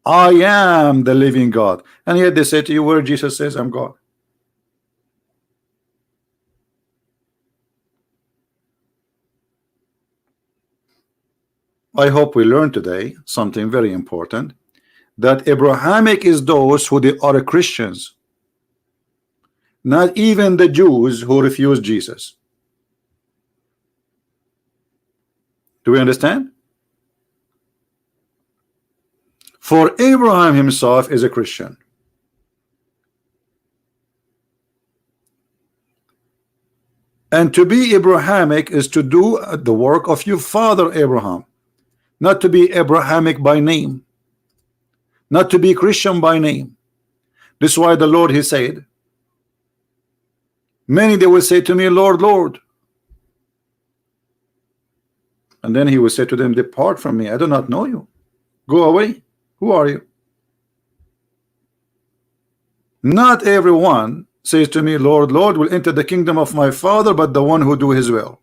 I am the living God. And yet they say to you, where Jesus says, I'm God. I hope we learn today something very important, that Abrahamic is those who they are Christians, not even the Jews who refuse Jesus. Do we understand? For Abraham himself is a Christian. And to be Abrahamic is to do the work of your father Abraham, not to be Abrahamic by name, not to be Christian by name. This is why the Lord, he said, many they will say to me, Lord, Lord. And then he will say to them, depart from me, I do not know you. Go away. Who are you? Not everyone says to me, Lord, Lord, will enter the kingdom of my Father, but the one who do his will.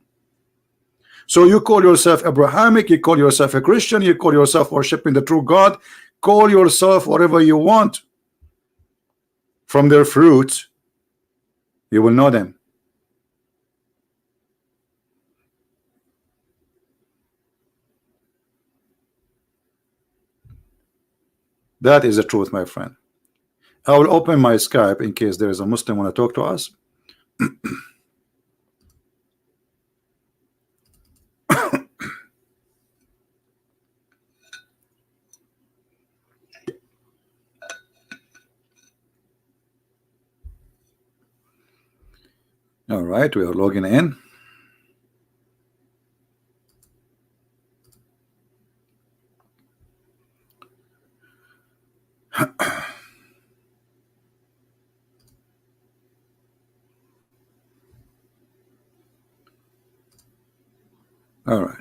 So you call yourself Abrahamic, you call yourself a Christian, you call yourself worshiping the true God, call yourself whatever you want. From their fruits, you will know them. That is the truth, my friend. I will open my Skype in case there is a Muslim want to talk to us. All right, we are logging in. All right.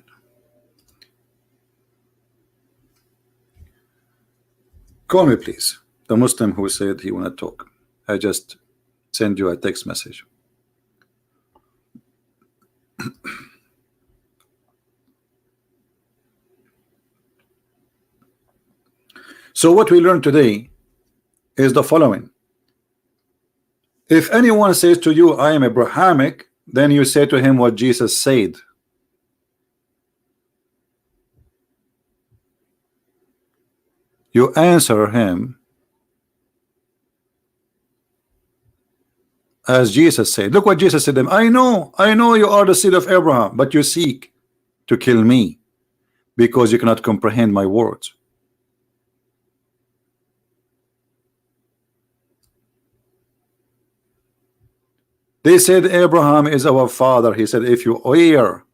Call me, please. The Muslim who said he want to talk. I just send you a text message. So what we learned today is the following. If anyone says to you, I am Abrahamic, then you say to him what Jesus said. You answer him as Jesus said. Look what Jesus said to them. I know you are the seed of Abraham, but you seek to kill me because you cannot comprehend my words. They said Abraham is our father. He said, if you are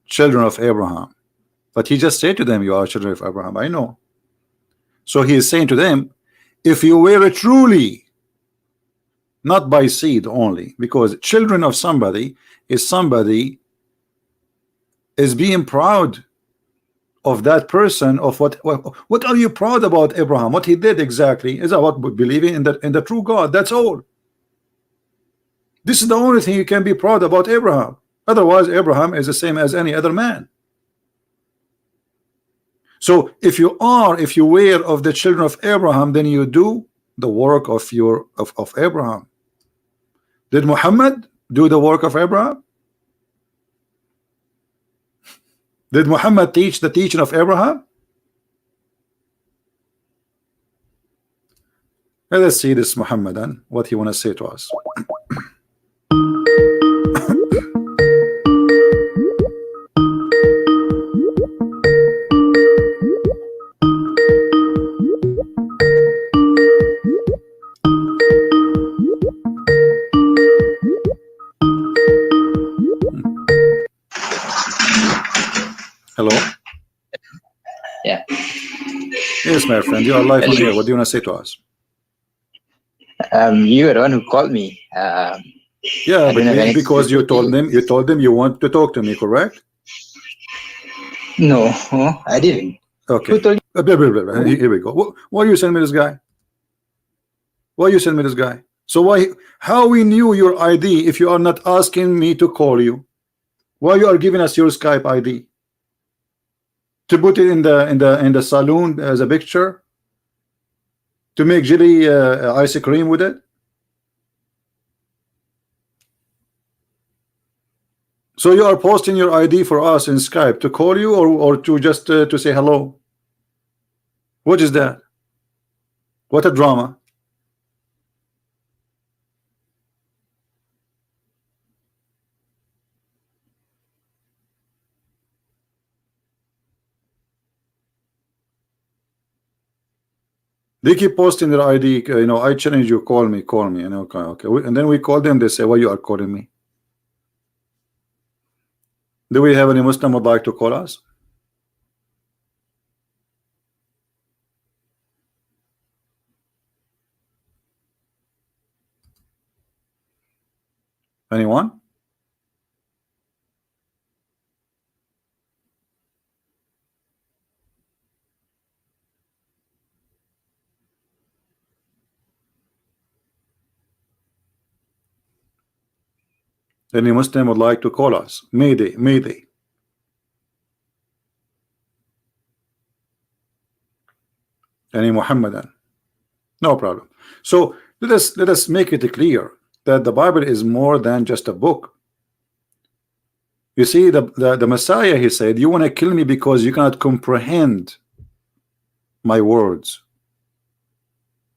children of Abraham. But he just said to them, you are children of Abraham. I know. So he is saying to them, if you were truly, not by seed only, because children of somebody is somebody is being proud of that person, of what are you proud about Abraham? What he did exactly is about believing in the true God. That's all. This is the only thing you can be proud about Abraham. Otherwise, Abraham is the same as any other man. So if you were of the children of Abraham, then you do the work of Abraham. Did Muhammad do the work of Abraham? Did Muhammad teach the teaching of Abraham? Let us see this Muhammadan, what he want to say to us. Hello? Yeah. Yes, my friend, you are live on here. What do you want to say to us? You were the one who called me. Yeah, but because you told them you want to talk to me, correct? No, I didn't. Okay. Who told you? Here we go. Why you send me this guy? Why you send me this guy? So how we knew your ID if you are not asking me to call you? Why you are giving us your Skype ID? To put it in the saloon as a picture? To make jelly ice cream with it? So you are posting your ID for us in Skype to call you, or to just to say hello? What is that? What a drama. They keep posting their ID, I challenge you, call me, okay. And then we call them, they say, why you are calling me? Do we have any Muslim would like to call us? Anyone? Any Muslim would like to call us? Mayday, Mayday. Any Muhammadan? No problem. So let us make it clear that the Bible is more than just a book. You see, the Messiah, he said, you want to kill me because you cannot comprehend my words.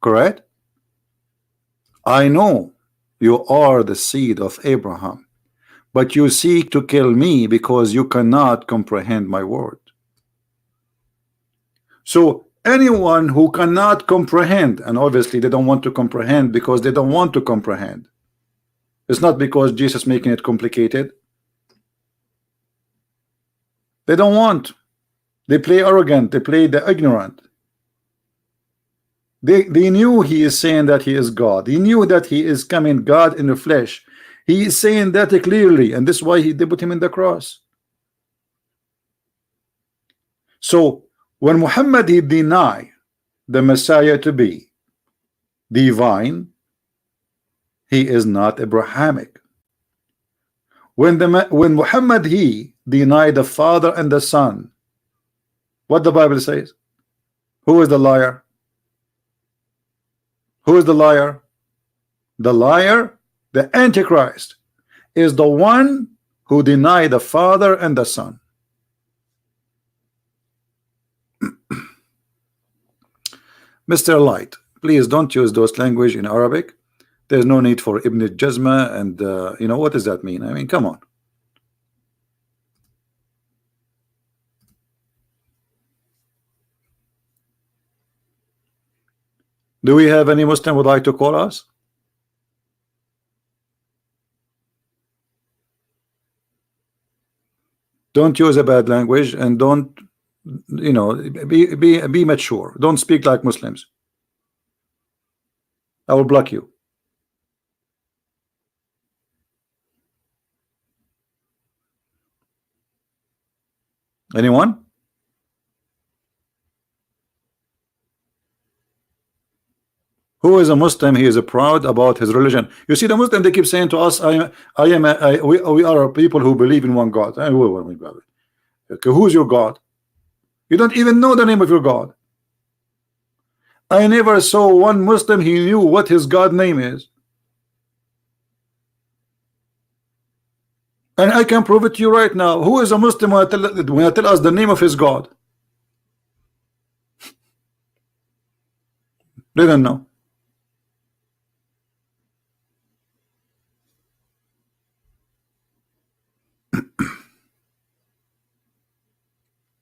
Correct? I know you are the seed of Abraham, but you seek to kill me because you cannot comprehend my word. So anyone who cannot comprehend, and obviously they don't want to comprehend because they don't want to comprehend. It's not because Jesus making it complicated. They don't want. They play arrogant. They play the ignorant. They knew he is saying that he is God. He knew that he is coming God in the flesh. He is saying that clearly, and this is why they put him in the cross. So when Muhammad he denied the Messiah to be divine, he is not Abrahamic. When Muhammad he denied the Father and the Son, what the Bible says? Who is the liar? Who is the liar? The liar, the Antichrist, is the one who denied the Father and the Son. Mr. Light, please don't use those language in Arabic. There's no need for Ibn Jazma, and what does that mean? I mean, come on. Do we have any Muslim would like to call us? Don't use a bad language, and don't, be mature. Don't speak like Muslims. I will block you. Anyone? Who is a Muslim? He is proud about his religion. You see, the Muslim, they keep saying to us, we are people who believe in one God. Okay, who's your God? You don't even know the name of your God. I never saw one Muslim he knew what his God name is. And I can prove it to you right now. Who is a Muslim when I tell us the name of his God? They don't know.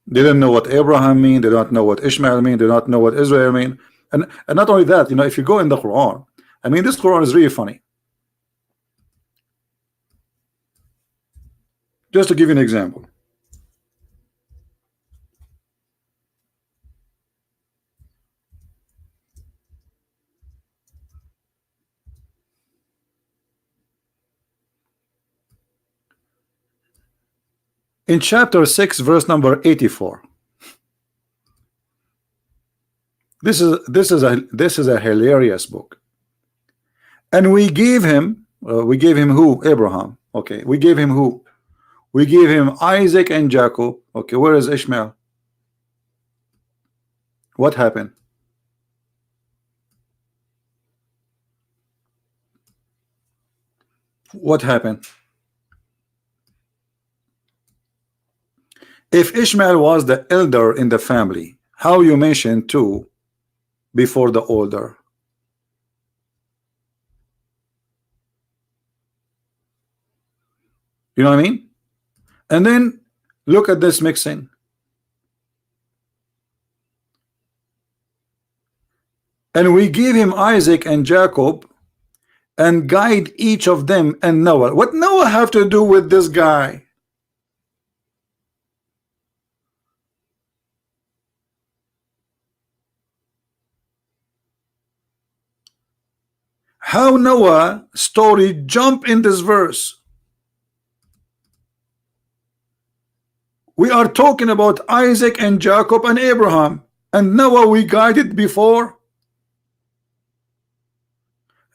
They don't know what Abraham mean. They don't know what Ishmael mean. They don't know what Israel mean. And not only that, you know, if you go in the Quran, I mean, this Quran is really funny. Just to give you an example. In chapter 6, verse number 84. This is a hilarious book. And we gave him who? Abraham. Okay, we gave him who? We gave him Isaac and Jacob. Okay, where is Ishmael? What happened? What happened? If Ishmael was the elder in the family, how you mentioned two before the older? You know what I mean? And then look at this mixing. And we give him Isaac and Jacob and guide each of them and Noah. What Noah have to do with this guy? How Noah story jump in this verse? We are talking about Isaac and Jacob and Abraham, and Noah we guided before,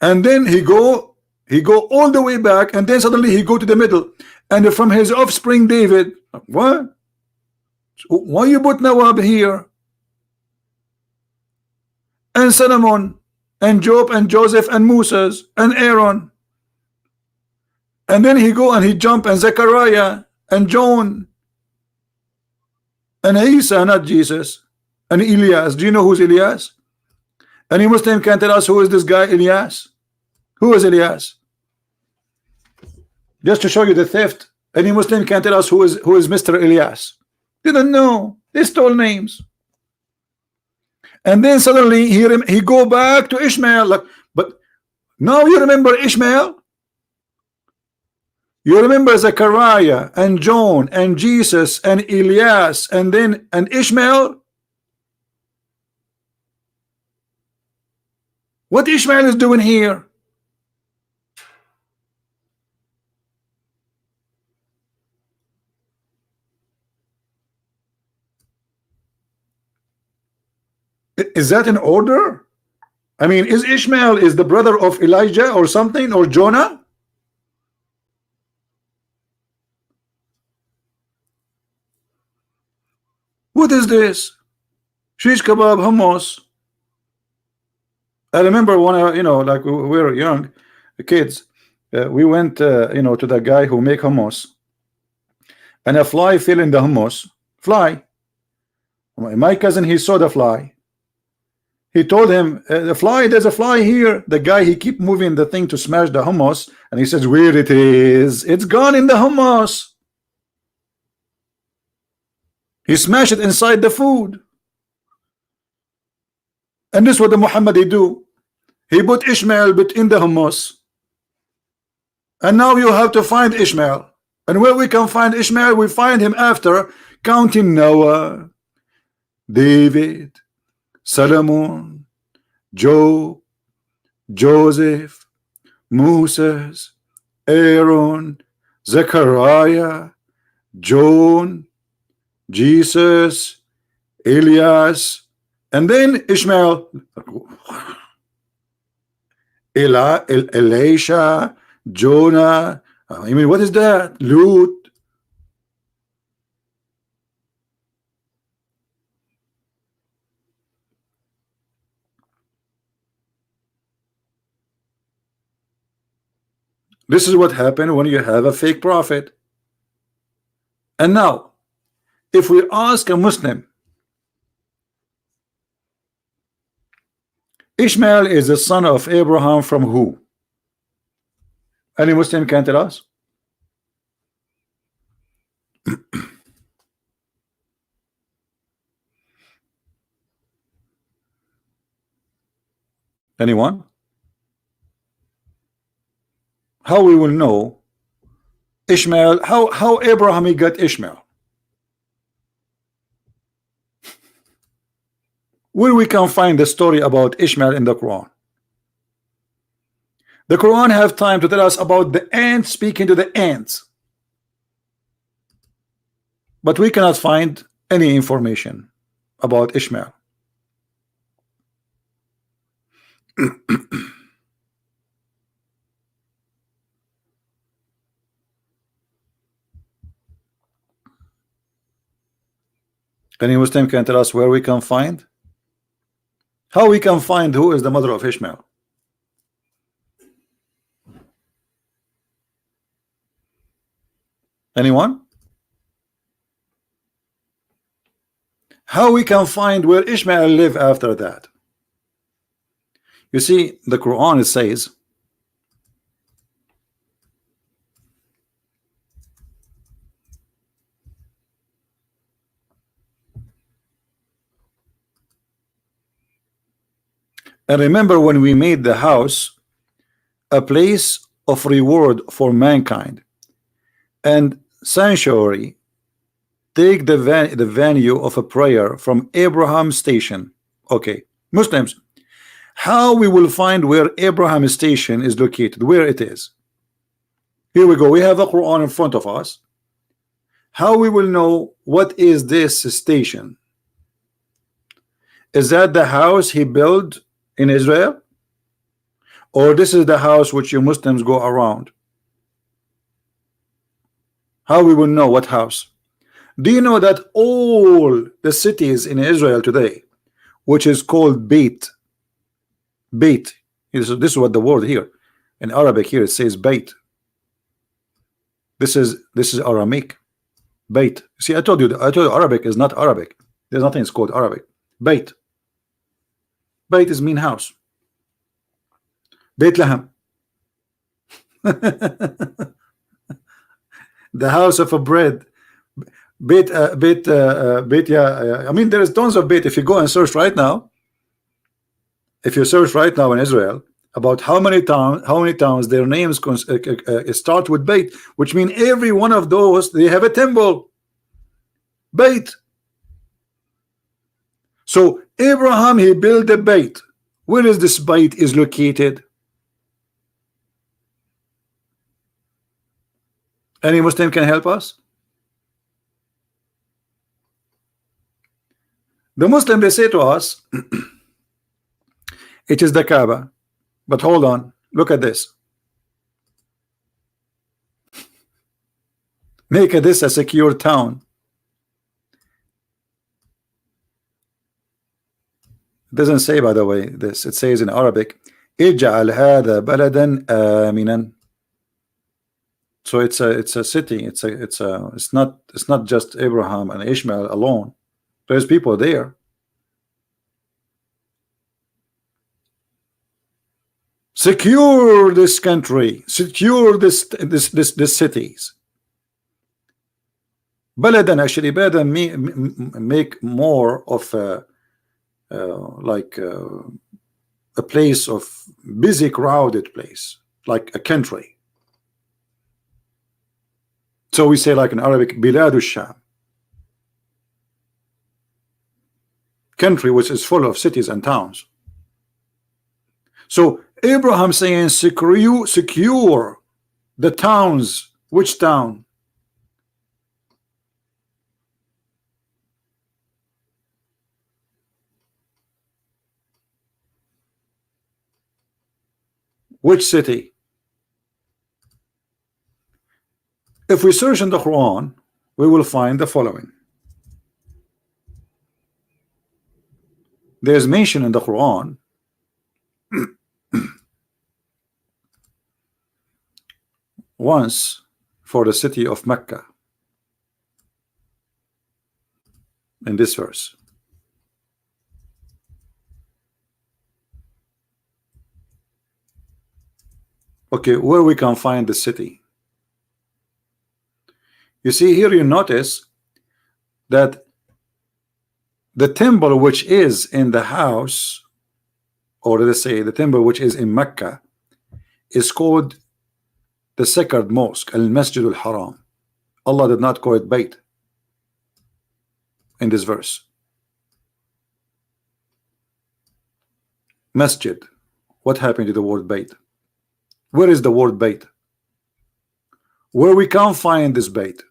and then he go all the way back, and then suddenly he go to the middle, and from his offspring David. What? Why you put Noah here? And Solomon and Job and Joseph and Moses and Aaron, and then he go and he jump and Zechariah and John and Isa, not Jesus, and Elias. Do you know who's Elias? Any Muslim can tell us who is this guy Elias? Who is Elias? Just to show you the theft. Any Muslim can tell us who is Mr. Elias? Didn't know. They stole names. And then suddenly he go back to Ishmael. Like, but now you remember Ishmael? You remember Zechariah and John and Jesus and Elias and Ishmael? What Ishmael is doing here? Is that in order? I mean, is Ishmael is the brother of Elijah or something, or Jonah? What is this? Shish kebab, hummus. I remember when like we were young kids, we went, to the guy who make hummus, and a fly fell in the hummus. Fly. My cousin, he saw the fly. He told him, the fly, there's a fly here. The guy, he keep moving the thing to smash the hummus, and he says, where it is? It's gone in the hummus. He smashed it inside the food. And this is what the Muhammadi do. He put Ishmael in the hummus. And now you have to find Ishmael. And where we can find Ishmael, we find him after counting Noah, David, Solomon, Job, Joseph, Moses, Aaron, Zechariah, John, Jesus, Elias, and then Ishmael, Elisha, Jonah. I mean, what is that? Lut. This is what happened when you have a fake prophet. And now, if we ask a Muslim, Ishmael is the son of Abraham from who? Any Muslim can tell us? Anyone? How we will know Ishmael? How Abraham got Ishmael? Where we can find the story about Ishmael in the Quran? The Quran have time to tell us about the ants speaking to the ants, but we cannot find any information about Ishmael. Any Muslim can tell us where we can find? How we can find who is the mother of Ishmael? Anyone? How we can find where Ishmael lived after that? You see, the Quran, it says, and remember when we made the house a place of reward for mankind and sanctuary, take the venue of a prayer from Abraham's station. Okay, Muslims, how we will find where Abraham's station is located, where it is? Here we go. We have the Quran in front of us. How we will know what is this station? Is that the house he built in Israel? Or this is the house which you Muslims go around? How we will know what house? Do you know that all the cities in Israel today, which is called Beit, this is what the word here in Arabic here it says Beit. This is Abrahamic. Beit. See, I told you Arabic is not Arabic. There's nothing it's called Arabic. Beit. Beit is mean house. Bethlehem. The house of a bread. Yeah. I mean, there is tons of Beit. If you go and search right now, if you search right now in Israel about how many towns their names start with Beit, which mean every one of those they have a temple. Beit. So Abraham, he built a Beit. Where is this Beit is located? Any Muslim can help us? The Muslim, they say to us, it is the Kaaba. But hold on, look at this. Make this a secure town. It doesn't say, by the way, this. It says in Arabic, اجعل هذا بلدا آمنا. So it's a city. It's not just Abraham and Ishmael alone. There's people there. Secure this country. Secure this cities. Baladan, actually, baladan make more of a a place of busy, crowded place, like a country. So we say, like in Arabic, Biladu Sham, country which is full of cities and towns. So Abraham saying secure the towns. Which town? Which city? If we search in the Quran, we will find the following. There's mention in the Quran once for the city of Mecca in this verse. Okay, where we can find the city? You see here, you notice that the temple which is in the house, or let's say the temple which is in Mecca, is called the sacred mosque, al-Masjid al-Haram. Allah did not call it Bayt in this verse. Masjid. What happened to the word Bayt? Where is the word Bayt? Where we can't find this Bayt?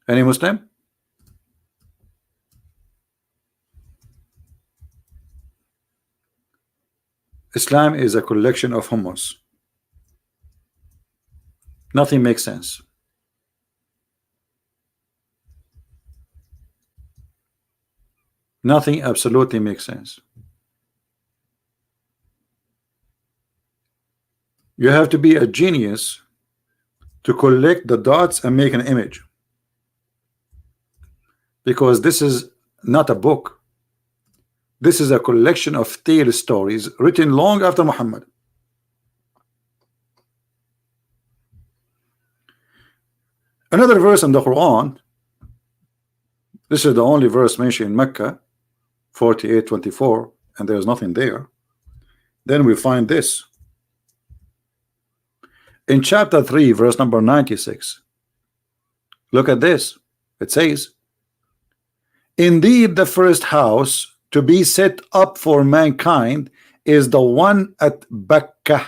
Any Muslim? Islam is a collection of hummus. Nothing makes sense. Nothing absolutely makes sense. You have to be a genius to collect the dots and make an image, because this is not a book. This is a collection of tale stories written long after Muhammad. Another verse in the Quran, this is the only verse mentioned in Mecca, 48:24, and there's nothing there. Then we find this in chapter 3, verse number 96. Look at this. It says, indeed the first house to be set up for mankind is the one at Bakkah.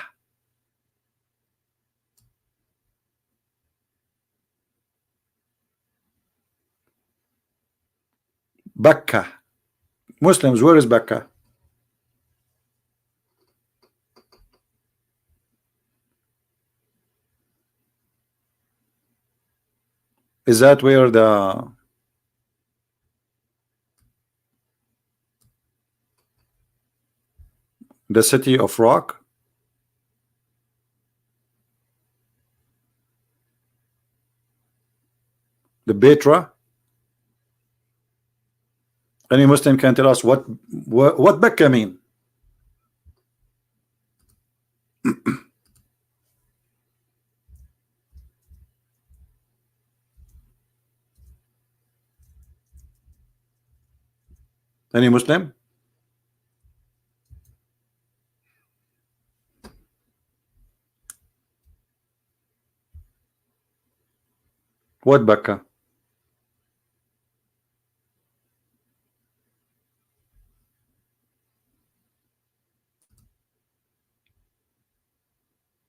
Bakkah. Muslims, where is Bakkah? Is that where the city of rock? The Betra? Any Muslim can tell us what Bakkah mean? Any Muslim? What Bakkah?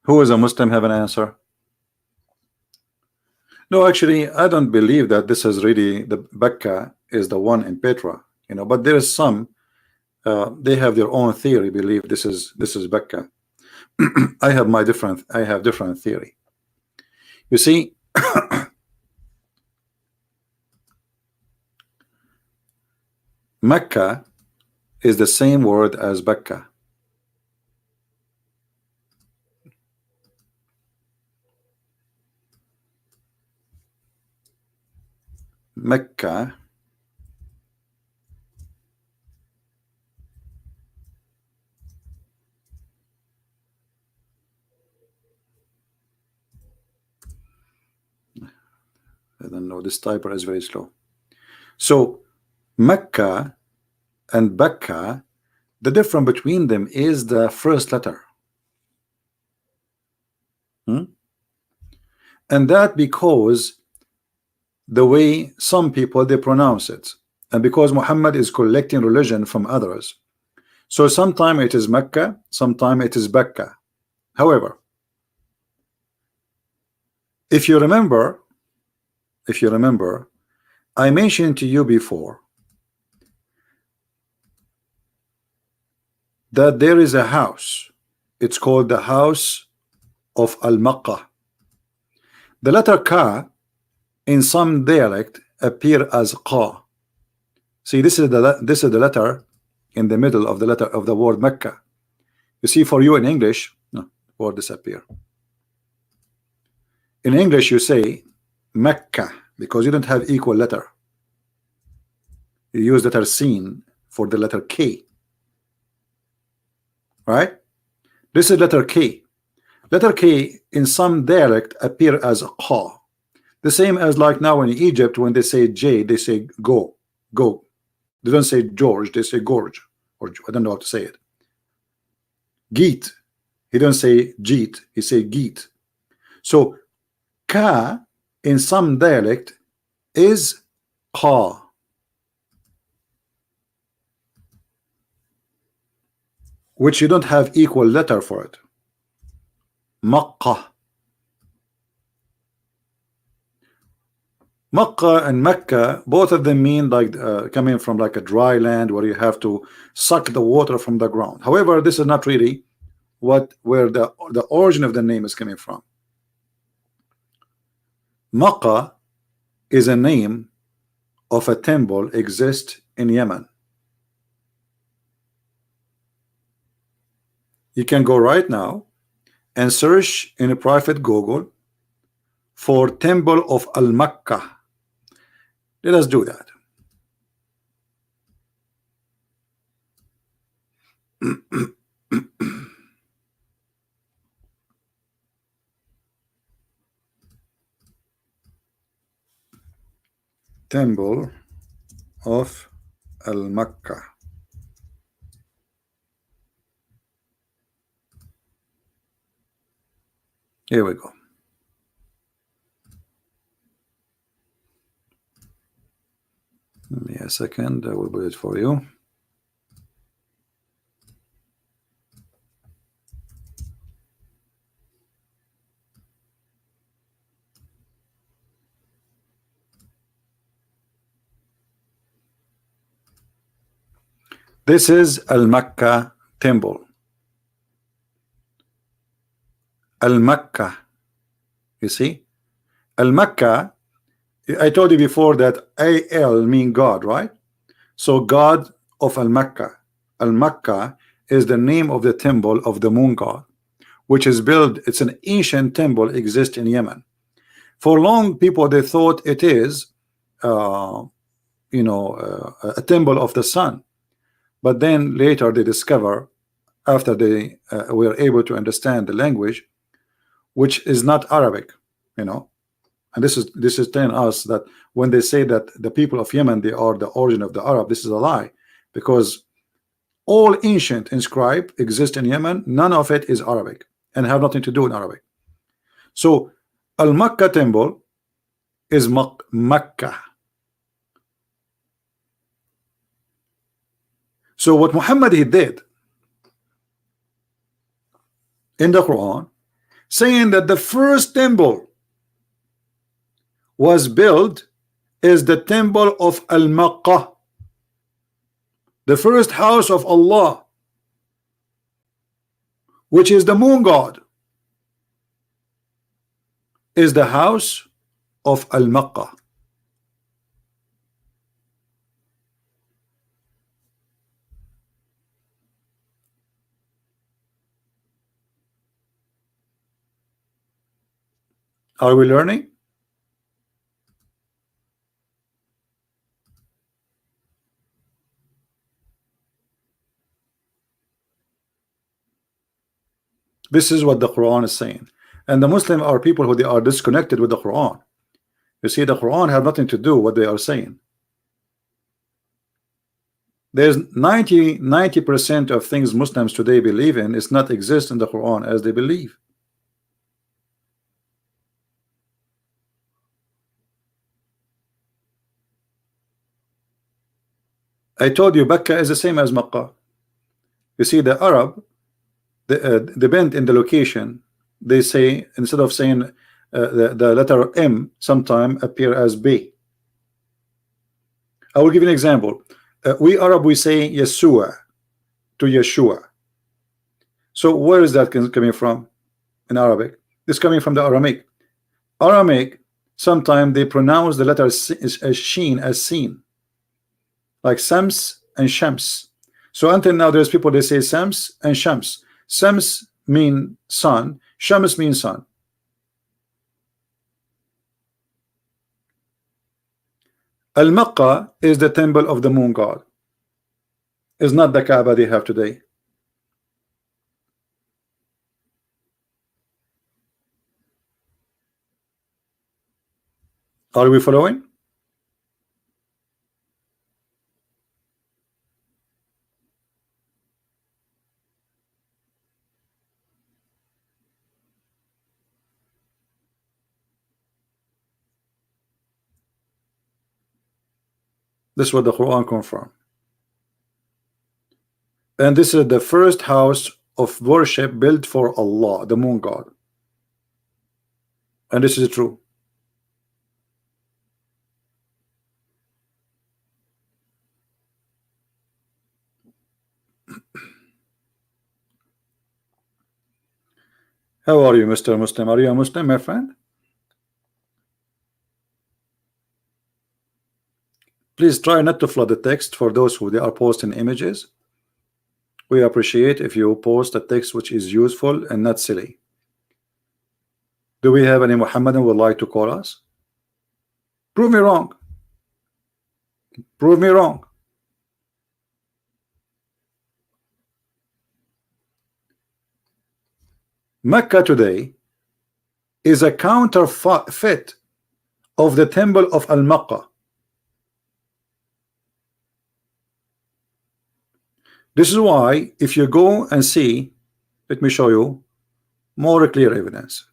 Who is a Muslim have an answer? No, actually, I don't believe that this is really the Bakkah is the one in Petra, you know, but there is some they have their own theory, believe this is Bakkah. I have different theory. You see, Mecca is the same word as Bakkah. Mecca I don't know, this typer is very slow. So Mecca and Bakkah, the difference between them is the first letter. And that because the way some people they pronounce it, and because Muhammad is collecting religion from others, so sometime it is Mecca, sometime it is Bakkah. However, if you remember, I mentioned to you before that there is a house. It's called the house of Al-Makkah. The letter Ka in some dialect appear as Qa. See, this is the letter in the middle of the letter of the word Mecca. You see, for you in English, no, word disappear. In English, you say Mecca because you don't have equal letter. You use letter Sin for the letter K. Right? This is letter K. Letter K in some dialect appear as Qa. The same as like now in Egypt, when they say J, they say go, go. They don't say George, they say Gorge, or I don't know how to say it. Geet, he don't say Jeet, he say Geet. So Ka in some dialect is Qa. Which you don't have equal letter for it. Makkah. Makkah and Mecca, both of them mean like coming from like a dry land where you have to suck the water from the ground. However, this is not really where the origin of the name is coming from. Makkah is a name of a temple exists in Yemen. You can go right now and search in a private Google for Temple of Al-Makkah. Let us do that. Temple of Al-Makkah. Here we go. Give me a second, I will put it for you. This is Al-Makkah temple. Al-Makkah. You see? Al-Makkah, I told you before that Al mean God, right? So God of Al-Makkah. Al-Makkah is the name of the temple of the moon god, which is built, it's an ancient temple, exists in Yemen. For long, people, they thought it is a temple of the sun. But then later they discover, after they were able to understand the language, which is not Arabic, and this is telling us that when they say that the people of Yemen, they are the origin of the Arab, this is a lie, because all ancient inscribed exist in Yemen. None of it is Arabic and have nothing to do in Arabic. So Al-Makkah temple is Makkah. So what Muhammad he did in the Quran, saying that the first temple was built is the temple of Al-Makkah, the first house of Allah, which is the moon god, is the house of Al-Makkah. Are we learning? This is what the Quran is saying. And the Muslims are people who they are disconnected with the Quran. You see, the Quran have nothing to do with what they are saying. There's 90% of things Muslims today believe in is not exist in the Quran as they believe. I told you Mecca is the same as Makkah. You see, the Arab, the bend in the location, they say, instead of saying the letter M, sometime appear as B. I will give you an example. We Arab, we say Yeshua to Yeshua. So where is that coming from in Arabic? It's coming from the Aramaic. Aramaic, sometimes they pronounce the letter as sheen, as seen, like Sams and Shams. So until now, there's people they say Sams and Shams. Sams mean sun, Shams means sun. Al-Makkah is the temple of the moon god. It's not the Kaaba they have today. Are we following? This is what the Quran comes from. And this is the first house of worship built for Allah, the moon god. And this is true. How are you, Mr. Muslim? Are you a Muslim, my friend? Please try not to flood the text for those who they are posting images. We appreciate if you post a text which is useful and not silly. Do we have any Muhammadan who would like to call us? Prove me wrong. Prove me wrong. Mecca today is a counterfeit of the temple of Al-Makkah. This is why if you go and see, let me show you more clear evidence.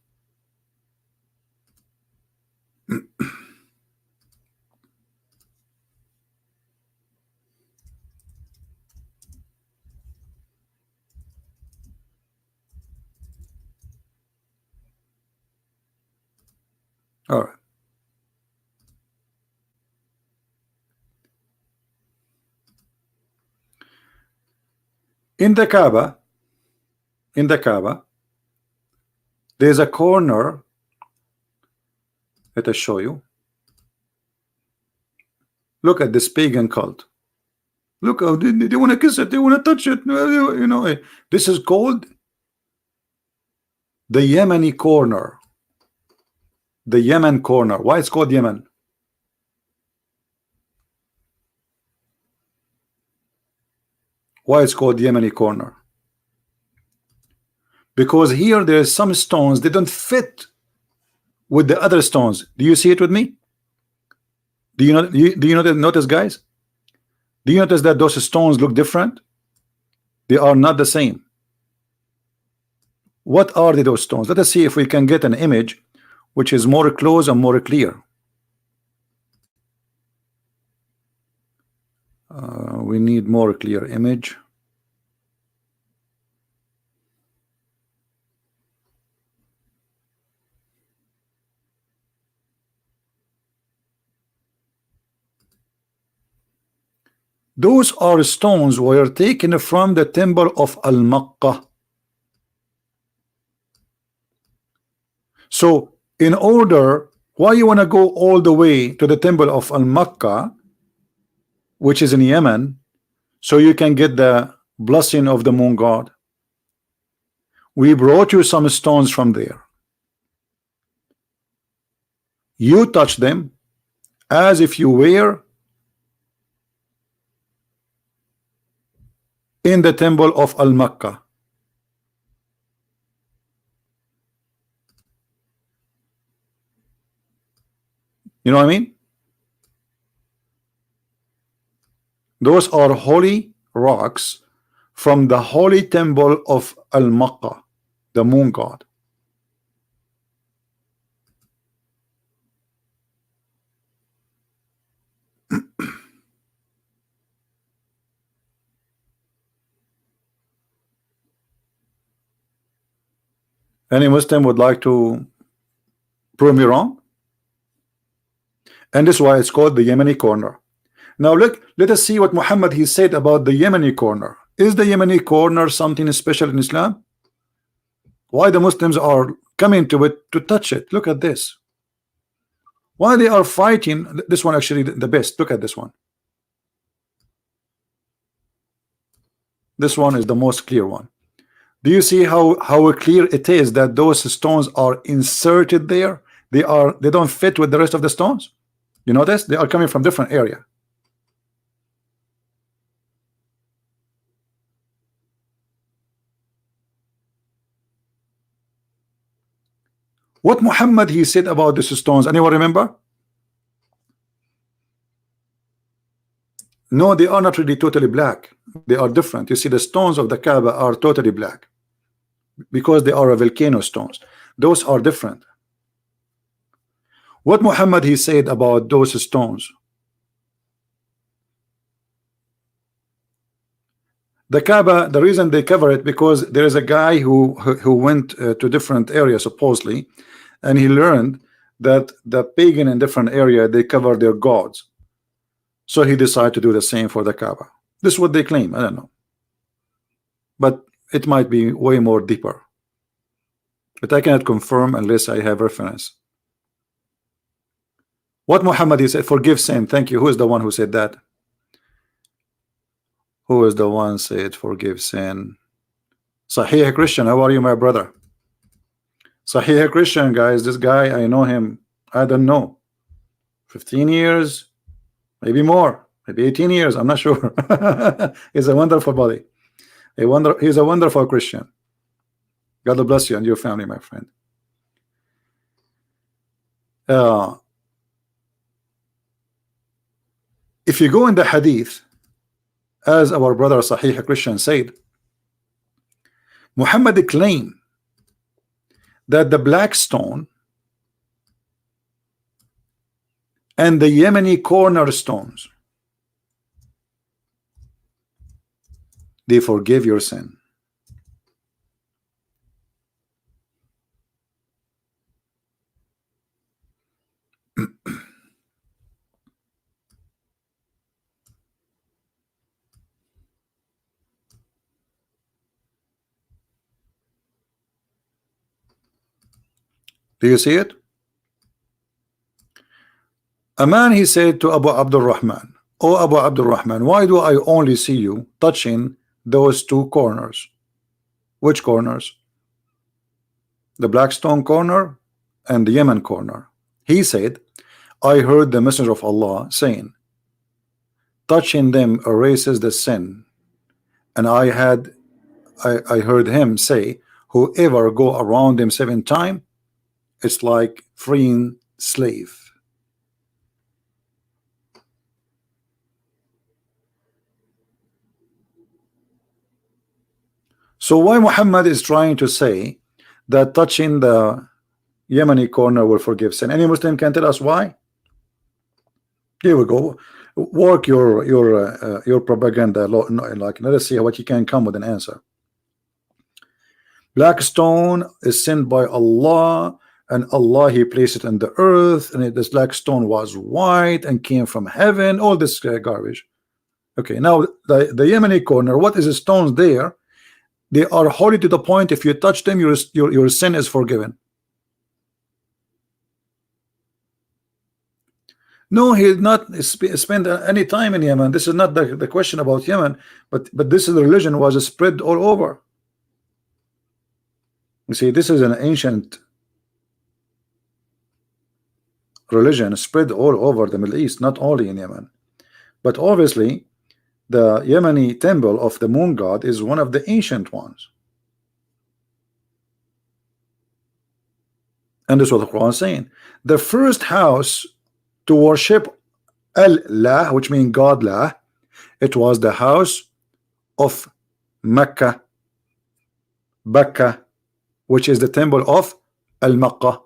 All right. In the Kaaba, there's a corner. Let us show you. Look at this pagan cult. Look how they want to kiss it, they want to touch it. You know, this is called the Yemeni corner. The Yemen corner. Why it's called Yemen? Why it's called Yemeni corner? Because here there's some stones they don't fit with the other stones. Do you see it with me? Do you notice, guys? Do you notice that those stones look different? They are not the same. What are those stones? Let us see if we can get an image which is more close and more clear. We need more clear image. Those are stones were taken from the temple of Al-Makkah. So in order, why you want to go all the way to the temple of Al-Makkah, which is in Yemen, so you can get the blessing of the moon god? We brought you some stones from there. You touch them as if you were in the temple of Al-Makkah. You know what I mean? Those are holy rocks from the holy temple of Al-Makkah, the moon god. Any Muslim would like to prove me wrong? And this is why it's called the Yemeni corner. Now look, let us see what Muhammad he said about the Yemeni corner. Is the Yemeni corner something special in Islam? Why the Muslims are coming to it to touch it? Look at this. Why they are fighting this one, actually the best. Look at this one. This one is the most clear one. Do you see how clear it is that those stones are inserted there? They don't fit with the rest of the stones. You notice they are coming from different area. What Muhammad he said about these stones, anyone remember? No, they are not really totally black. They are different. You see, the stones of the Kaaba are totally black because they are a volcano stones. Those are different. What Muhammad he said about those stones? The Kaaba, the reason they cover it because there is a guy who went to different areas supposedly, and he learned that the pagan in different area they cover their gods. So he decided to do the same for the Kaaba. This is what they claim. I don't know, but it might be way more deeper. But I cannot confirm unless I have reference. What Muhammad he said, forgive sin. Thank you. Who is the one who said that? Who is the one said forgive sin? Sahih Christian, how are you, my brother? Sahih Christian, guys. This guy, I know him. I don't know, 15 years, maybe more, maybe 18 years. I'm not sure. He's a wonderful buddy. He's a wonderful Christian. God bless you and your family, my friend. If you go in the hadith, as our brother Sahih Christian said, Muhammad claimed that the black stone and the Yemeni cornerstones, they forgive your sin. Do you see it? A man he said to Abu Abdul Rahman, "Oh Abu Abdul Rahman, why do I only see you touching those two corners?" Which corners? The Blackstone corner and the Yemen corner. He said, I heard the Messenger of Allah saying, touching them erases the sin. And I heard him say, whoever go around them 7 times, it's like freeing slave. So why Muhammad is trying to say that touching the Yemeni corner will forgive sin? Any Muslim can tell us why? Here we go. Work your propaganda. Like, let us see what you can come with an answer. Black stone is sent by Allah, and Allah he placed it in the earth, and this black stone was white and came from heaven. All this garbage. Okay, now the Yemeni corner. What is the stones there? They are holy to the point if you touch them, your sin is forgiven. No, he did not spend any time in Yemen. This is not the question about Yemen, but this is the religion was spread all over. You see, this is an ancient religion spread all over the Middle East, not only in Yemen. But obviously, the Yemeni temple of the moon god is one of the ancient ones. And this is what the Quran is saying. The first house to worship Allah, which means God lah, it was the house of Mecca, Bakka, which is the temple of Al-Makkah.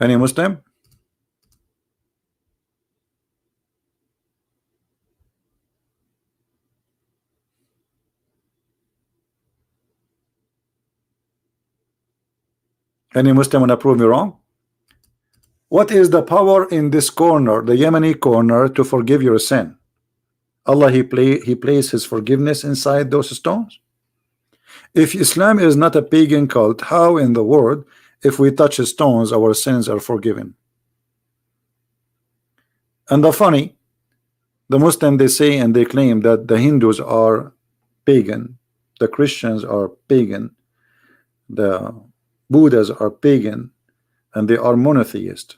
Any Muslim? Any Muslim wanna prove me wrong? What is the power in this corner, the Yemeni corner, to forgive your sin? Allah, he placed his forgiveness inside those stones. If Islam is not a pagan cult, how in the world, if we touch stones, our sins are forgiven? And the funny, the Muslim, they say and they claim that the Hindus are pagan, the Christians are pagan, the Buddhas are pagan, and they are monotheist.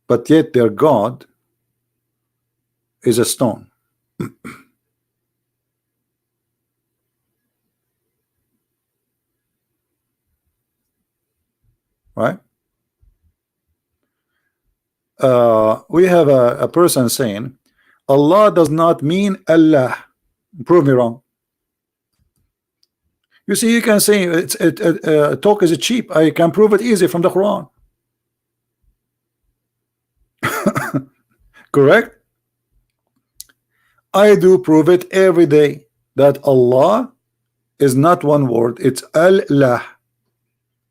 But yet their God is a stone. Right? We have a person saying Allah does not mean Allah. Prove me wrong. You see, you can say talk is cheap. I can prove it easy from the Quran. Correct? I do prove it every day that Allah is not one word, it's Allah.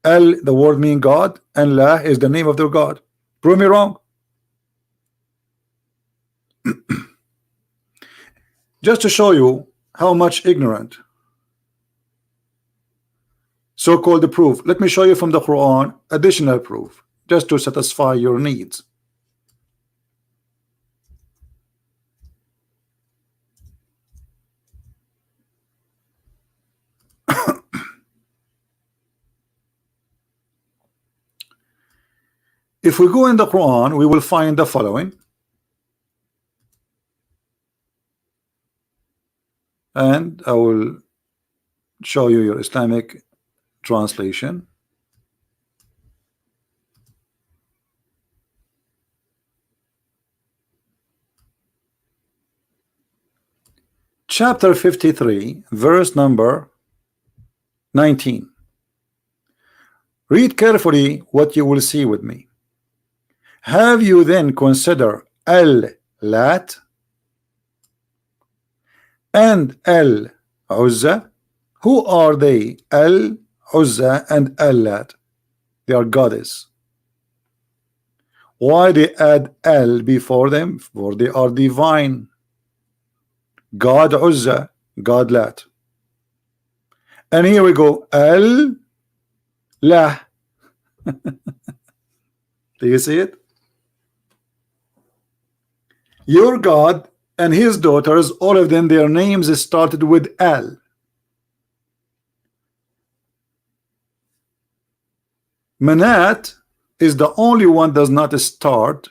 Al, the word mean God, and La is the name of their God. Prove me wrong. Just to show you how much ignorant so-called proof, let me show you from the Quran additional proof just to satisfy your needs. If we go in the Quran, we will find the following. And I will show you your Islamic translation. Chapter 53, verse number 19. Read carefully what you will see with me. Have you then considered Al-Lat and Al-Uzza? Who are they? Al-Uzza and Al-Lat. They are goddess. Why they add Al before them? For they are divine. God Uzza, God Lat. And here we go. Al-La. Do you see it? Your God and his daughters, all of them, their names started with Al. Manat is the only one does not start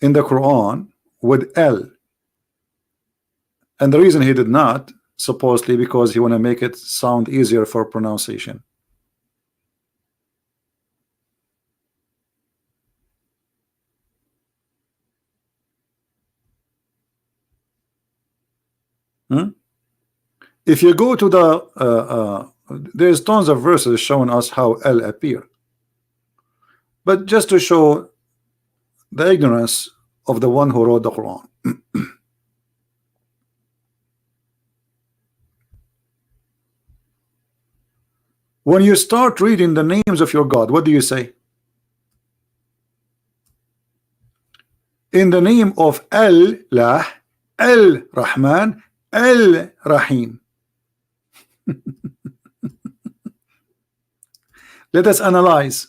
in the Quran with L. And the reason he did not, supposedly because he want to make it sound easier for pronunciation. If you go to the there's tons of verses showing us how L appear, but just to show the ignorance of the one who wrote the Quran. When you start reading the names of your God, what do you say? In the name of Allah, Al-Rahman, Al-Rahim. Let us analyze.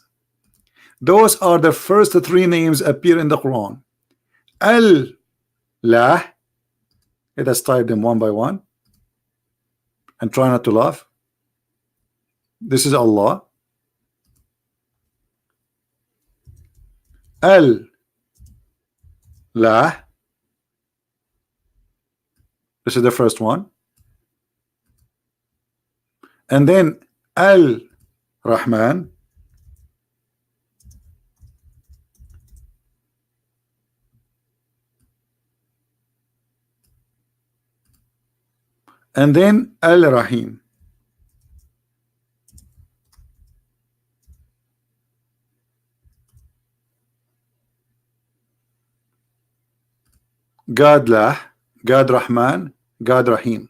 Those are the first three names appear in the Quran. Allah. Let us type them one by one and try not to laugh. This is Allah. Allah. This is the first one. And then Al-Rahman. And then Al-Rahim. God Lah, God Rahman, God Rahim.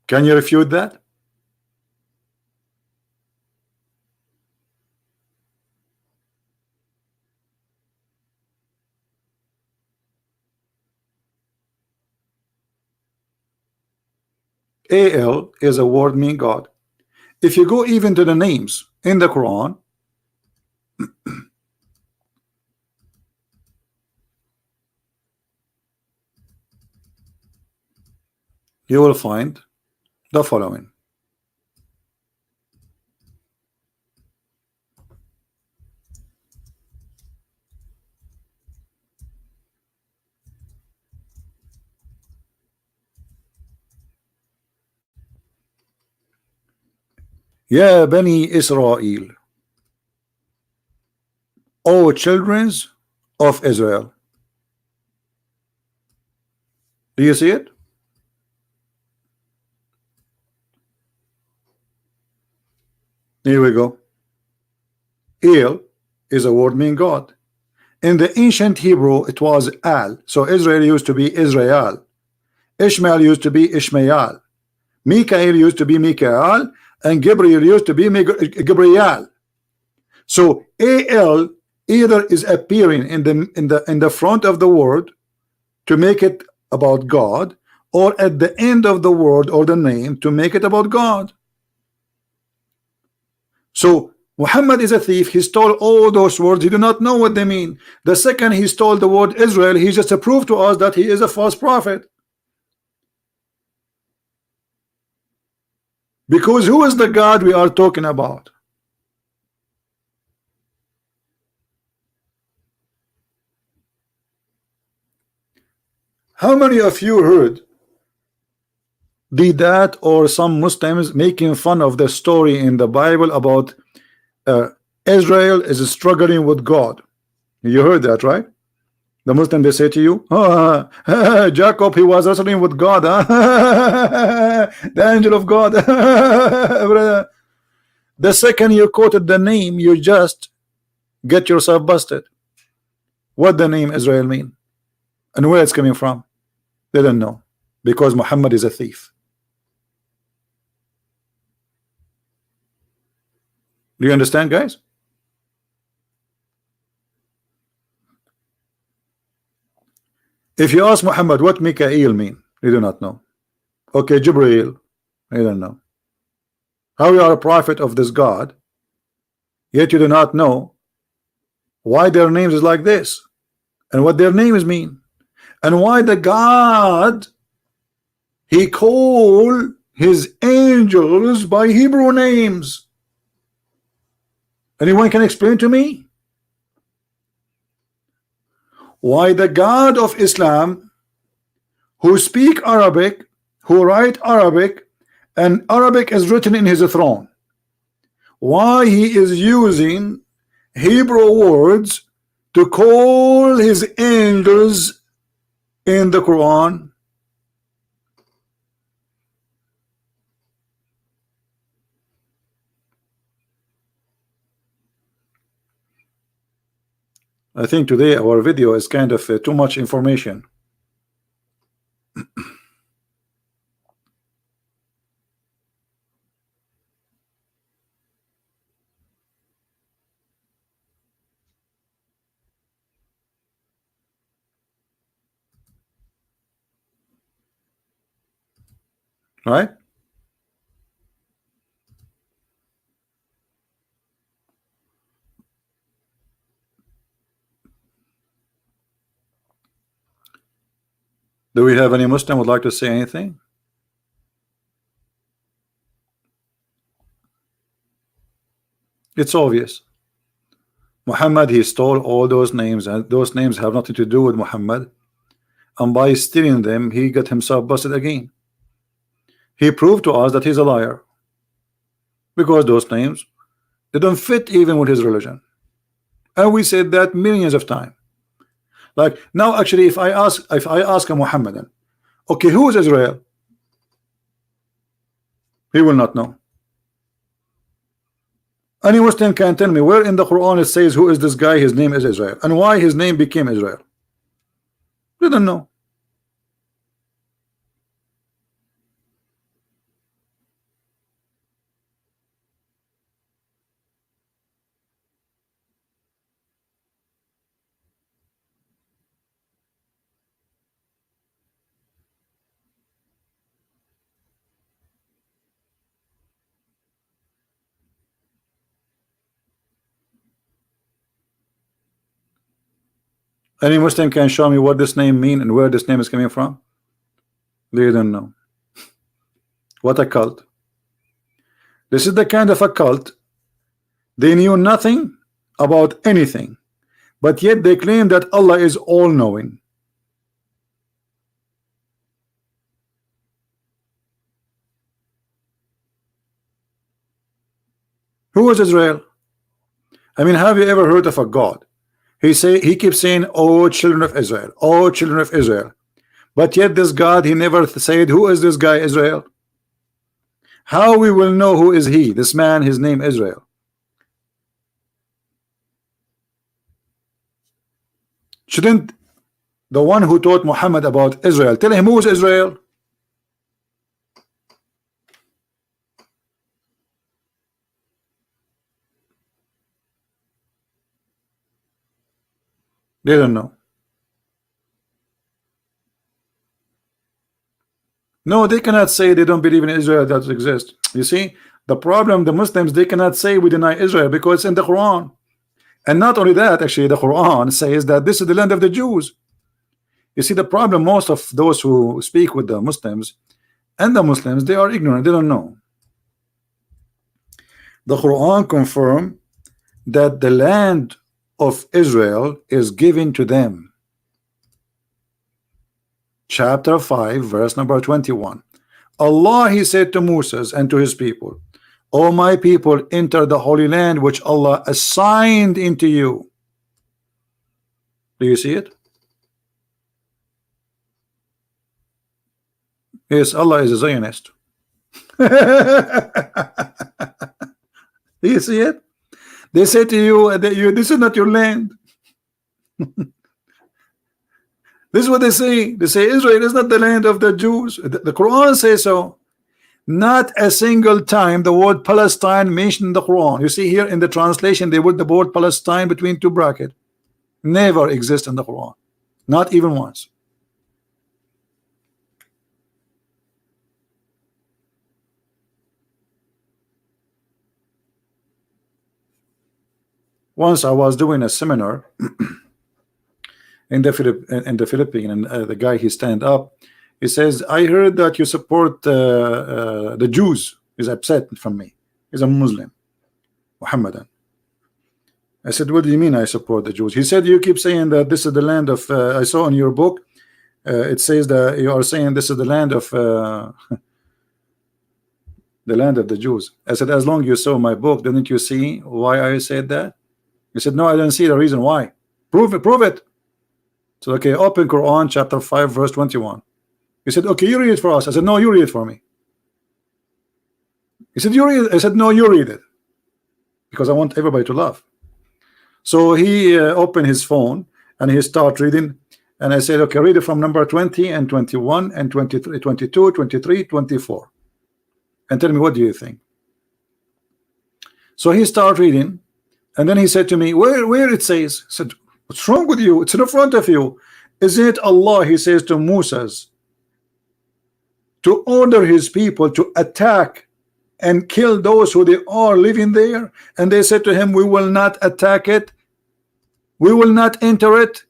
Can you refute that? Al is a word meaning God. If you go even to the names in the Quran, you will find the following. Ya Bani Israel, O children of Israel. Do you see it? Here we go. El is a word meaning God. In the ancient Hebrew, it was Al. So Israel used to be Israel. Ishmael used to be Ishmael. Mikael used to be Mikael, and Gabriel used to be Gabriel. So Al either is appearing in the front of the word to make it about God, or at the end of the word or the name to make it about God. So Muhammad is a thief. He stole all those words. He do not know what they mean. The second he stole the word Israel, he just proved to us that he is a false prophet. Because who is the God we are talking about? How many of you heard that or some Muslims making fun of the story in the Bible about Israel is struggling with God? You heard that, right? The Muslim, they say to you, oh, Jacob, he was wrestling with God, the angel of God. The second you quoted the name, you just get yourself busted. What the name Israel mean and where it's coming from? They don't know, because Muhammad is a thief. Do you understand, guys? If you ask Muhammad what Mikael mean, he do not know. Okay, Jibreel, he don't know. How you are a prophet of this God, yet you do not know why their names is like this, and what their names mean, and why the God he called his angels by Hebrew names. Anyone can explain to me why the God of Islam, who speak Arabic, who write Arabic, and Arabic is written in his throne, why he is using Hebrew words to call his angels in the Quran? I think today our video is kind of too much information. Right? Do we have any Muslim would like to say anything? It's obvious. Muhammad, he stole all those names, and those names have nothing to do with Muhammad. And by stealing them, he got himself busted again. He proved to us that he's a liar, because those names, they don't fit even with his religion. And we said that millions of times. Like now, actually, if I ask a Muhammadan, okay, who is Israel? He will not know. Any Muslim can tell me where in the Quran it says who is this guy, his name is Israel, and why his name became Israel. They don't know. Any Muslim can show me what this name mean and where this name is coming from? They don't know. What a cult. This is the kind of a cult. They knew nothing about anything, but yet they claim that Allah is all-knowing. Who is Israel? I mean, have you ever heard of a God? He keeps saying, "Oh, children of Israel, oh, children of Israel," but yet this God, he never said, "Who is this guy Israel?" How we will know who is he? This man, his name Israel. Shouldn't the one who taught Muhammad about Israel tell him who is Israel? They don't know. No, they cannot say they don't believe in Israel that exists. You see, the problem, the Muslims, they cannot say we deny Israel because it's in the Quran. And not only that, actually, the Quran says that this is the land of the Jews. You see, the problem, most of those who speak with the Muslims and the Muslims, they are ignorant, they don't know. The Quran confirms that the land of Israel is given to them. Chapter 5, verse number 21. Allah, he said to Moses and to his people, "O my people, enter the holy land which Allah assigned into you." Do you see it? Yes, Allah is a Zionist. Do you see it? They say to you that this is not your land. This is what they say. They say Israel is not the land of the Jews. The Quran says so. Not a single time the word Palestine mentioned in the Quran. You see here in the translation they put the word Palestine between two brackets. Never exists in the Quran. Not even once. Once I was doing a seminar in the Philippines, and the guy, he stand up, he says, "I heard that you support the Jews." He's upset from me. He's a Muslim, Muhammadan. I said, "What do you mean I support the Jews?" He said, "You keep saying that this is the land of I saw in your book it says that you are saying this is the land of the land of the Jews." I said, "As long as you saw my book, didn't you see why I said that?" He said, "No, I don't see the reason why." Prove it, prove it. So okay, open Quran chapter 5 verse 21. He said, "Okay, you read it for us." I said, "No, you read it for me." He said, "You read it." I said, "No, you read it," because I want everybody to laugh. So he opened his phone and he started reading, and I said, "Okay, read it from number 20 and 21 and 23, 22, 23, 24, and tell me what do you think." So he started reading, and then he said to me, where it says. I said, "What's wrong with you? It's in front of you. Isn't it Allah?" He says to Moses to order his people to attack and kill those who they are living there, and they said to him, "We will not attack it, we will not enter it,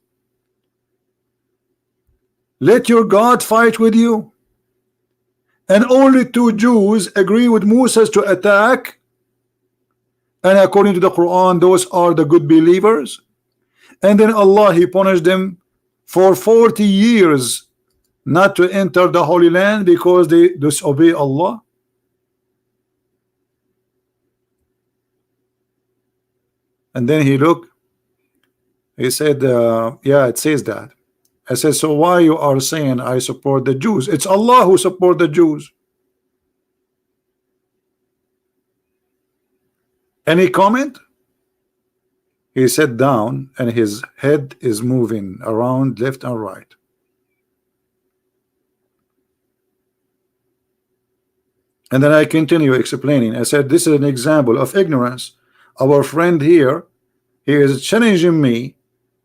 let your God fight with you." And only two Jews agree with Moses to attack, and according to the Quran those are the good believers. And then Allah, he punished them for 40 years not to enter the Holy Land because they disobey Allah. And then he looked, he said, "Yeah, it says that." I said, "So why you are saying I support the Jews? It's Allah who support the Jews." Any comment? He sat down and his head is moving around left and right. And then I continue explaining. I said, "This is an example of ignorance. Our friend here, he is challenging me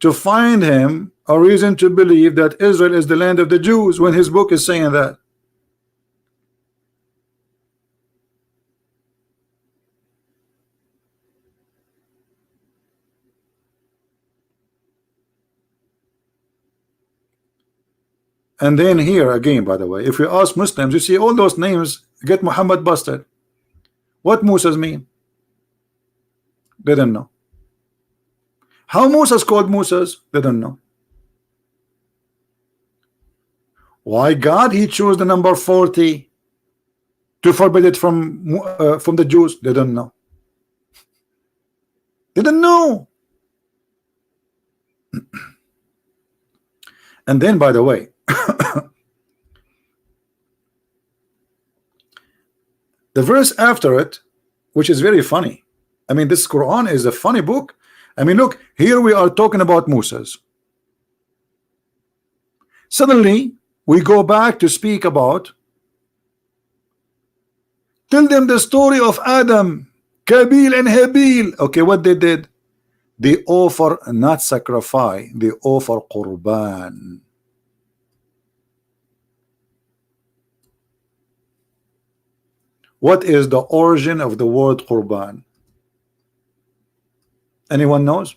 to find him a reason to believe that Israel is the land of the Jews when his book is saying that." And then here again, by the way, if you ask Muslims, you see all those names get Muhammad busted. What Musa's mean? They don't know. How Musa's called Musa's? They don't know. Why God he chose the number 40 to forbid it from the Jews? They don't know. They don't know. And then, by the way, the verse after it, which is very funny. I mean, this Quran is a funny book. I mean, look, here we are talking about Musa's. Suddenly, we go back to speak about, tell them the story of Adam, Kabil and Habil. Okay, what they did? They offer not sacrifice, they offer Qurban. What is the origin of the word Qurban? Anyone knows?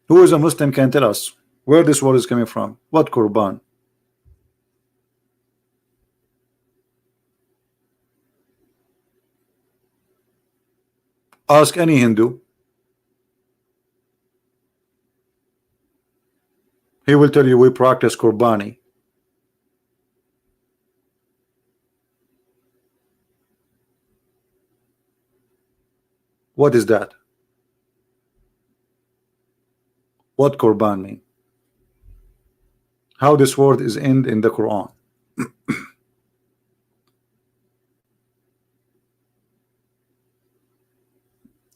Who is a Muslim can tell us where this word is coming from? What Qurban? Ask any Hindu. He will tell you we practice Qurbani. What is that? What Qurban mean? How this word is in the Quran?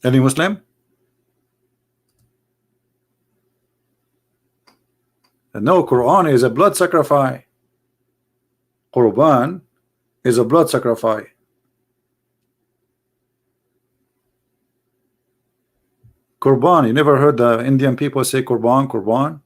Any Muslim? No, Quran is a blood sacrifice. Qurban is a blood sacrifice. Qurban, you never heard the Indian people say Qurban, Qurban?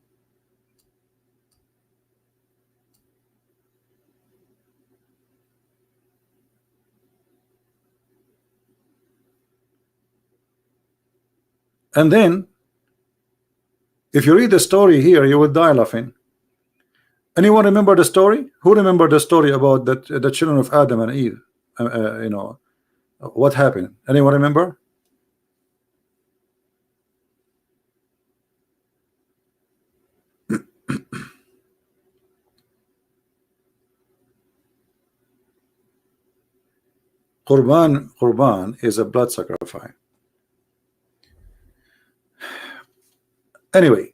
And then, if you read the story here, you will die laughing. Anyone remember the story? Who remember the story about the children of Adam and Eve? You know, what happened? Anyone remember? Qurban is a blood sacrifice. Anyway,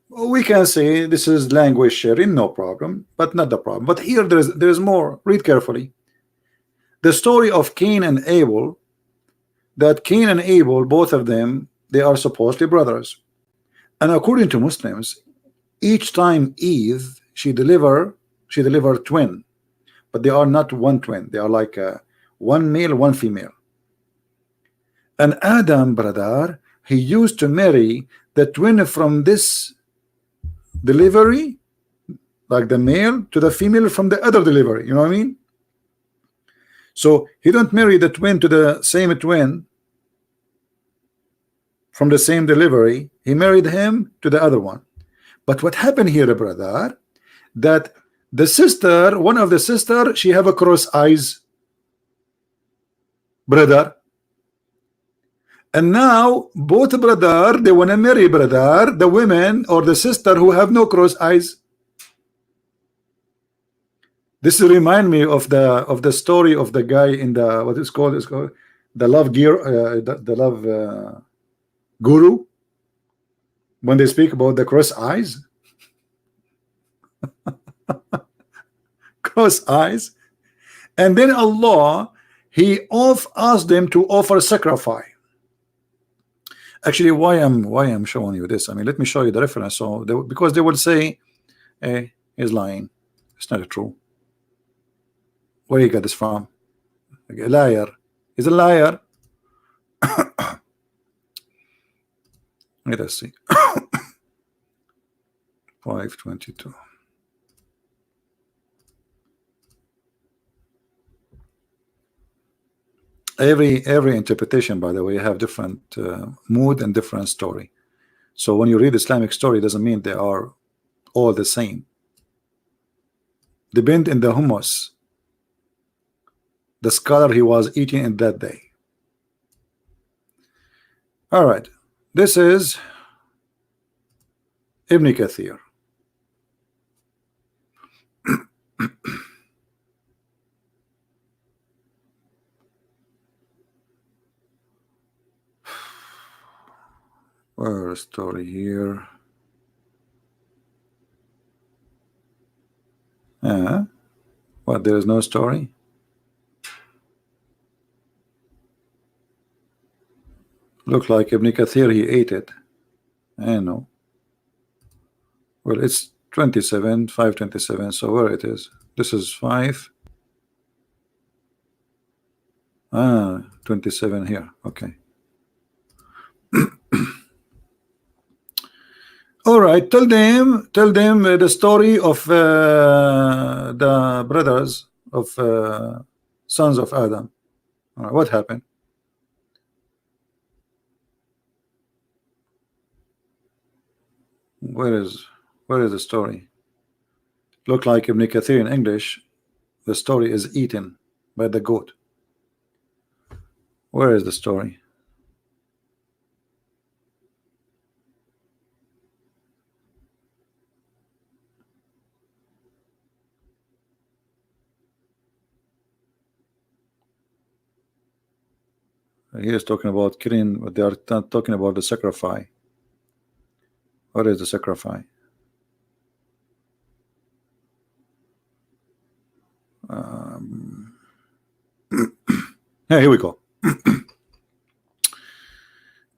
we can say this is language sharing, no problem, but not the problem. But here there's more. Read carefully. The story of Cain and Abel, that Cain and Abel, both of them, they are supposedly brothers. And according to Muslims, each time Eve, she delivered twin, but they are not one twin. They are like one male, one female. And Adam, brother, he used to marry the twin from this delivery, like the male, to the female from the other delivery. You know what I mean? So he don't marry the twin to the same twin from the same delivery. He married him to the other one. But what happened here, brother, that the sister, one of the sister, she have a cross eyes, brother. And now both brother, they want to marry brother, the women or the sister who have no cross eyes. This remind me of the story of the guy in the what is called, the love gear, the love guru, when they speak about the cross eyes. Cross eyes. And then Allah, he asked them to offer sacrifice. Actually, why I'm showing you this? I mean, let me show you the reference. So because they will say, hey, he's lying. It's not true. Where you got this from? A liar. He's a liar. Let us see. 522. Every interpretation, by the way, have different mood and different story. So when you read Islamic story, doesn't mean they are all the same. Depend in the hummus, the scholar he was eating in that day. All right, this is Ibn Kathir. Where is story here? What, there is no story? Look like Ibn Kathir, he ate it. I know. Well, it's 27, 527. So where it is? This is 5. 27 here. Okay. All right. Tell them the story of the brothers of sons of Adam. All right, what happened? Where is the story? Look like Ibn Kathir in English. The story is eaten by the goat. Where is the story? He is talking about killing, but they are not talking about the sacrifice. What is the sacrifice? Yeah, here we go.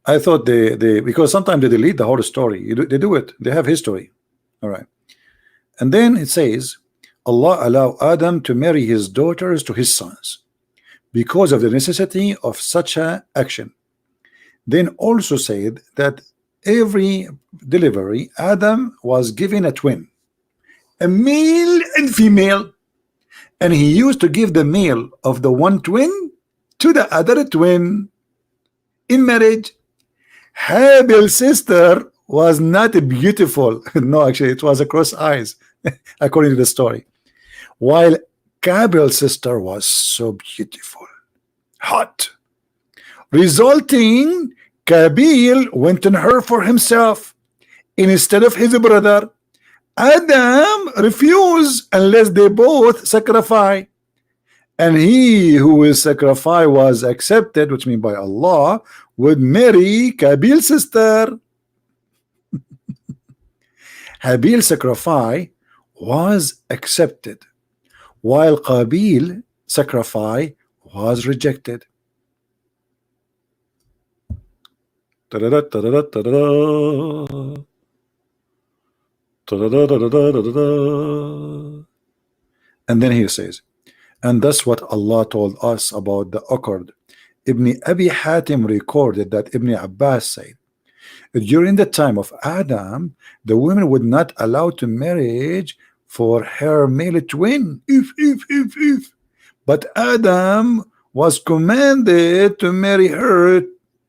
I thought they because sometimes they delete the whole story. They do it. They have history. All right. And then it says, Allah allow Adam to marry his daughters to his sons because of the necessity of such a action. Then also said that every delivery Adam was given a twin, a male and female, and he used to give the male of the one twin to the other twin in marriage. Habil's sister was not beautiful. No, actually it was across eyes according to the story, while Kabil's sister was so beautiful, hot, resulting Kabil went on her for himself instead of his brother. Adam refused unless they both sacrifice, and he who will sacrifice was accepted, which means by Allah, would marry Kabil's sister. Habil's sacrifice was accepted, while Qabil sacrifice was rejected. Ta-da-da, ta-da-da, ta-da-da. Ta-da-da-da-da-da-da. And then he says, and that's what Allah told us about the occurred. Ibn Abi Hatim recorded that Ibn Abbas said, during the time of Adam, the women would not allow to marriage for her male twin, if. But Adam was commanded to marry her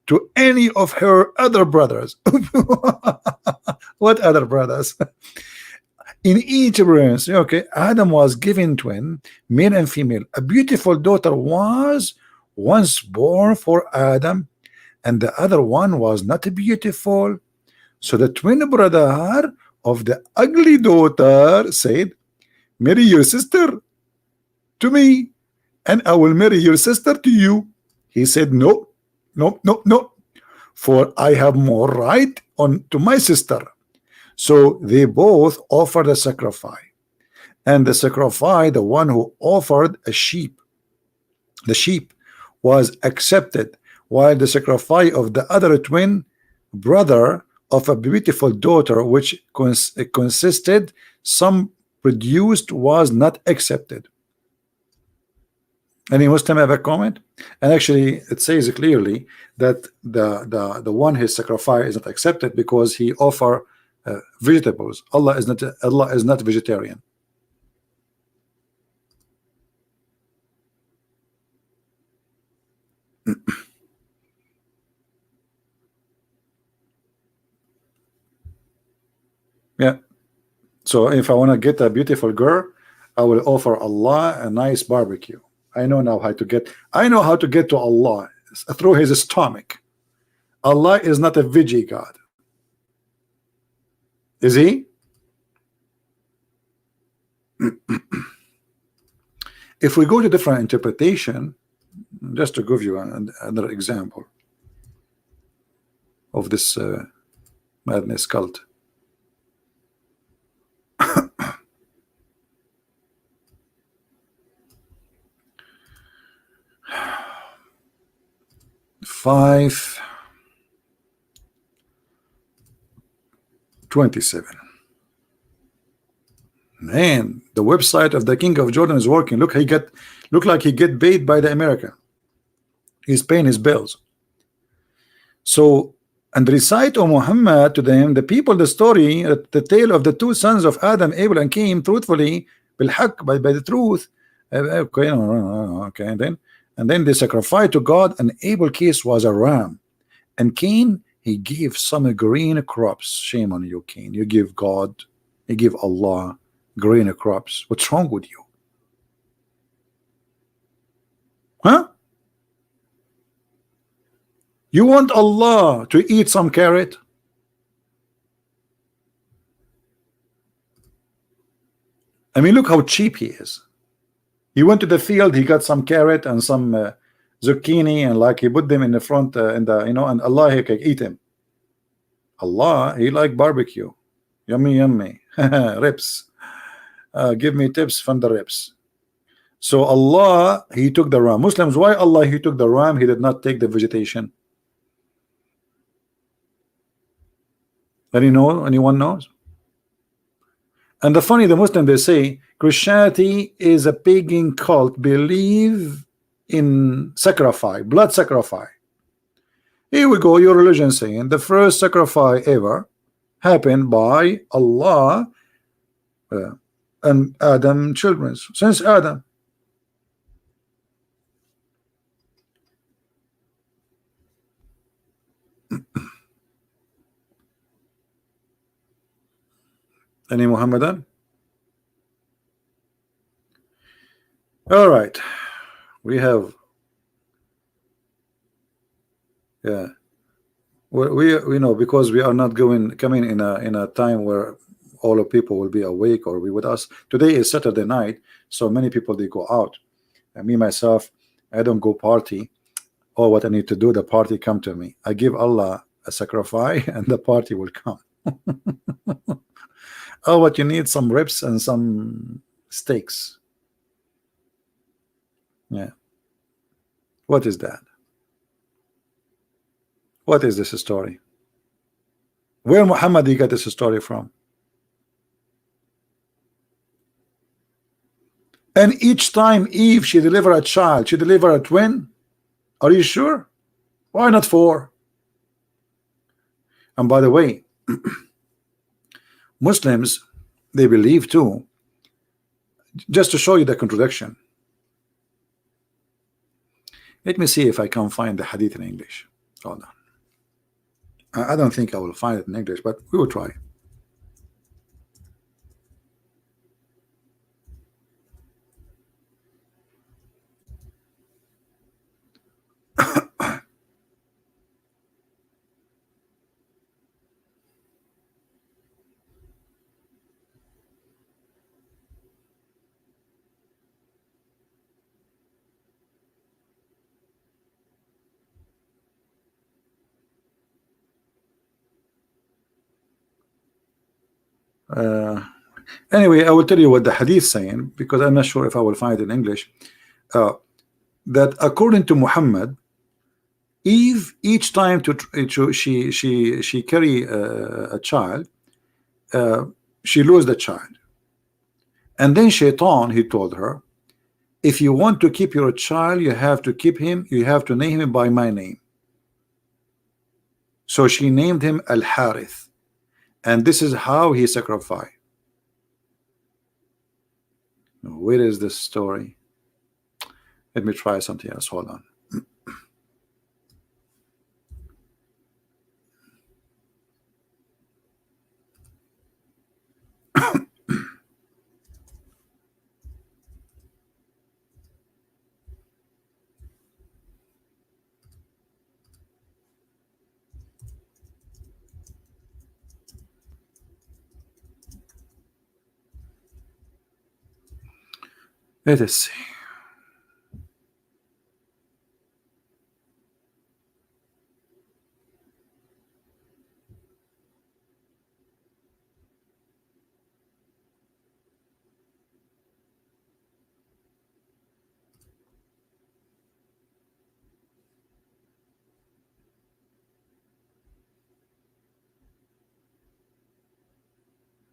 to any of her other brothers. What other brothers? In each branch, okay, Adam was given twin, male and female. A beautiful daughter was once born for Adam, and the other one was not beautiful. So the twin brother of the ugly daughter said, marry your sister to me, and I will marry your sister to you. He said, no, for I have more right on to my sister. So they both offered a sacrifice, and the sacrifice, the one who offered a sheep, the sheep was accepted, while the sacrifice of the other twin brother of a beautiful daughter, which consisted some produced, was not accepted. Any Muslim have a comment? And actually it says clearly that the one his sacrifice is not accepted because he offer vegetables. Allah is not vegetarian. So if I want to get a beautiful girl, I will offer Allah a nice barbecue. I know now how to get. I know how to get to Allah through His stomach. Allah is not a veggie God, is He? If we go to different interpretation, just to give you another example of this madness cult. Five 27. Man, the website of the King of Jordan is working. Look, look like he get paid by the American. He's paying his bills. So, and recite, O Muhammad, to them, the people, the story, the tale of the two sons of Adam, Abel and Cain, truthfully, بالحق, by the truth. Okay, okay, and then they sacrificed to God. And Abel's case was a ram, and Cain, he gave some green crops. Shame on you, Cain. You give God, you give Allah green crops. What's wrong with you? Huh? You want Allah to eat some carrot? I mean, look how cheap he is. He went to the field, he got some carrot and some zucchini, and like he put them in the front, and Allah, he can eat him. Allah, he like barbecue. Yummy, yummy. Ribs. Give me tips from the ribs. So Allah, he took the ram. Muslims, why Allah, he took the ram? He did not take the vegetation. Anyone knows? And the funny, the Muslim, they say Christianity is a pagan cult, believe in sacrifice, blood sacrifice. Here we go, your religion saying the first sacrifice ever happened by Allah and Adam children, since Adam. Any Muhammadan? All right, we have, yeah, we know, because we are not coming in a time where all of people will be awake or be with us. Today is Saturday night, so many people, they go out, and me myself, I don't go party. Or what I need to do, the party come to me. I give Allah a sacrifice and the party will come. Oh, what you need, some ribs and some steaks. Yeah. What is that? What is this story? Where Muhammad he got this story from? And each time Eve, she delivered a child, she delivered a twin. Are you sure? Why not 4? And by the way, Muslims, they believe too, just to show you the contradiction. Let me see if I can find the hadith in English. Hold on. I don't think I will find it in English, but we will try. Anyway, I will tell you what the hadith saying, because I'm not sure if I will find it in English. That according to Muhammad, Eve, each time she carry a child, she lose the child, and then Shaitan, he told her, if you want to keep your child, you have to keep him, you have to name him by my name. So she named him Al-Harith, and this is how he sacrificed. Where is this story? Let me try something else. Hold on. Let us see.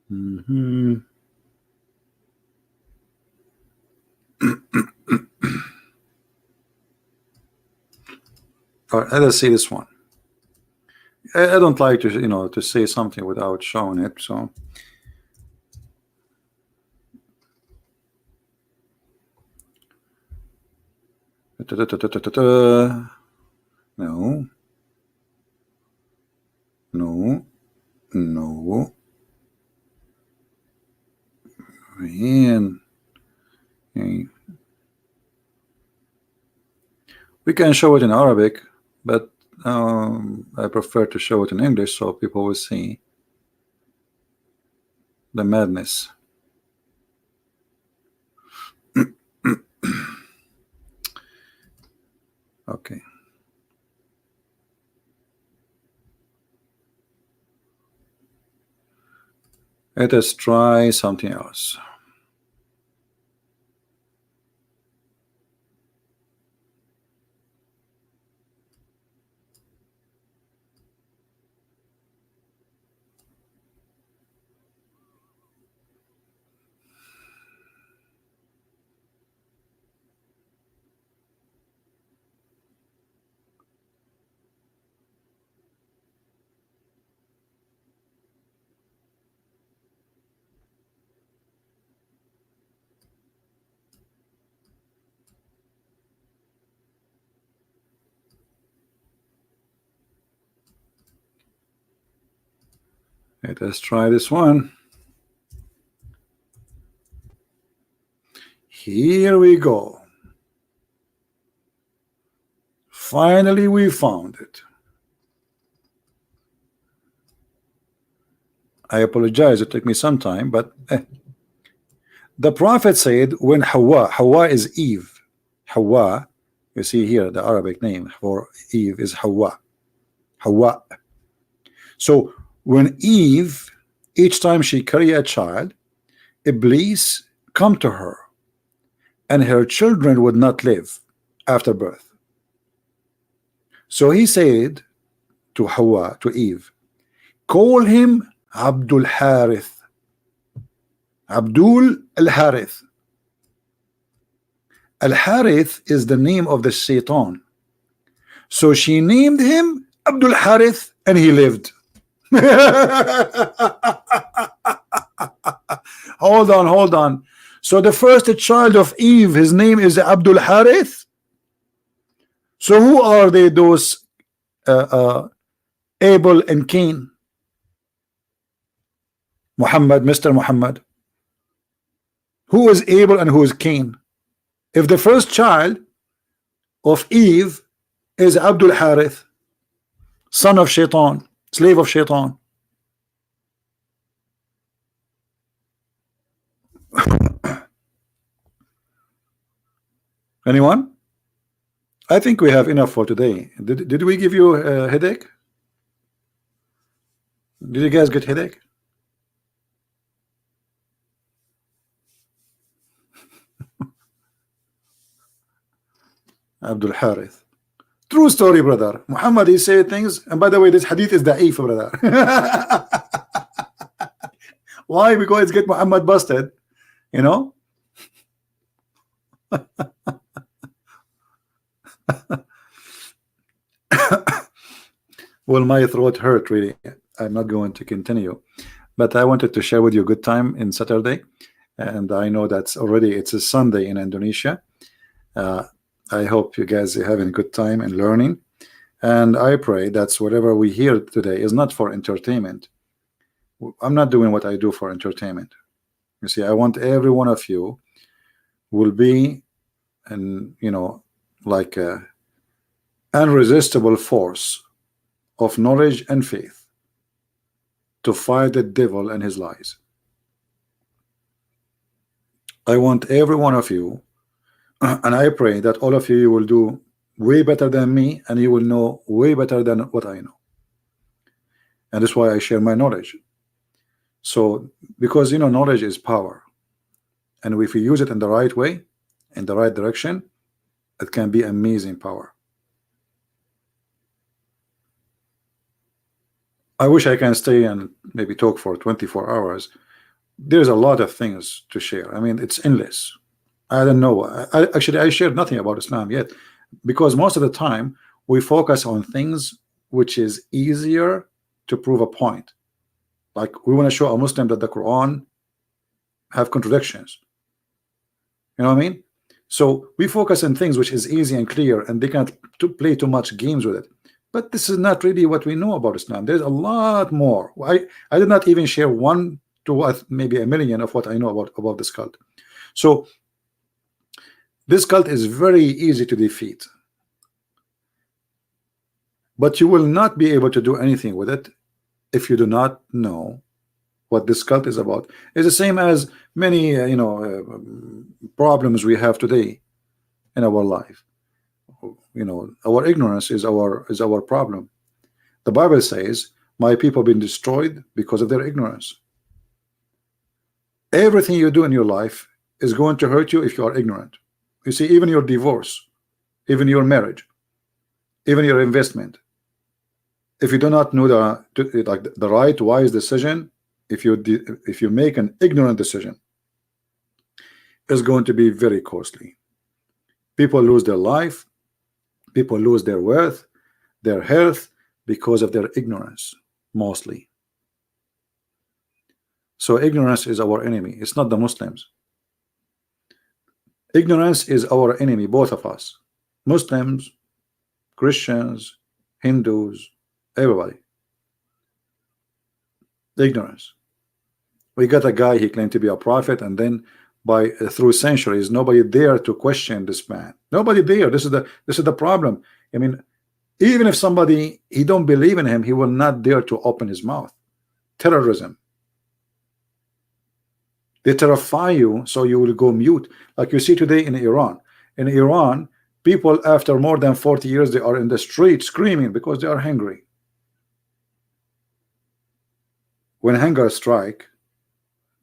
Mhm. All right, let us see this one. I don't like to, to say something without showing it. So no, no, no. Man, we can show it in Arabic, but I prefer to show it in English so people will see the madness. Okay. Let us try something else. Let us try this one. Here we go. Finally, we found it. I apologize, it took me some time, but the Prophet said when Hawa is Eve. Hawa, you see here the Arabic name for Eve is Hawa. Hawa. So when Eve, each time she carry a child, Iblis come to her, and her children would not live after birth. So he said to Hawa, to Eve, call him Abdul Harith. Abdul al-Harith. Al-Harith is the name of the Shaitan. So she named him Abdul Harith, and he lived. Hold on. So the first child of Eve, his name is Abdul Harith. So who are they, those Abel and Cain? Muhammad, Mr. Muhammad. Who is Abel and who is Cain? If the first child of Eve is Abdul Harith, son of Shaitan, slave of Shaitan. Anyone? I think we have enough for today. Did we give you a headache? Did you guys get headache? Abdul Harith. True story, brother. Muhammad, he said things, and by the way, this hadith is da'if, brother. Why? Because it's get Muhammad busted, you know. Well, my throat hurt really. I'm not going to continue, but I wanted to share with you a good time in Saturday, and I know that's already it's a Sunday in Indonesia. I hope you guys are having a good time and learning, and I pray that's whatever we hear today is not for entertainment. I'm not doing what I do for entertainment. You see, I want every one of you will be, and like a irresistible force of knowledge and faith to fight the devil and his lies. I want every one of you, and I pray that all of you will do way better than me, and you will know way better than what I know. And that's why I share my knowledge. So, because knowledge is power, and if we use it in the right way, in the right direction, it can be amazing power. I wish I can stay and maybe talk for 24 hours. There's a lot of things to share. I mean, it's endless. I don't know. Actually, I shared nothing about Islam yet, because most of the time we focus on things which is easier to prove a point. Like, we want to show a Muslim that the Quran have contradictions. You know what I mean? So we focus on things which is easy and clear, and they can't play too much games with it. But this is not really what we know about Islam. There's a lot more. I did not even share 1 to maybe 1 million of what I know about this cult. So this cult is very easy to defeat, but you will not be able to do anything with it if you do not know what this cult is about. It's the same as many problems we have today in our life. Our ignorance is our problem. The Bible says, my people have been destroyed because of their ignorance. Everything you do in your life is going to hurt you if you are ignorant. You see, even your divorce, even your marriage, even your investment, if you do not know the right wise decision, if you make an ignorant decision, it's going to be very costly. People lose their life, people lose their worth, their health, because of their ignorance, mostly. So ignorance is our enemy. It's not the Muslims. Ignorance is our enemy, both of us, Muslims, Christians, Hindus, everybody. Ignorance. We got a guy, he claimed to be a prophet, and then through centuries nobody dare to question this man. Nobody dare. This is the problem. I mean, even if somebody, he don't believe in him, he will not dare to open his mouth. Terrorism. They terrify you, so you will go mute, like you see today in Iran. In Iran, people after more than 40 years, they are in the street screaming because they are hungry. When hunger strike,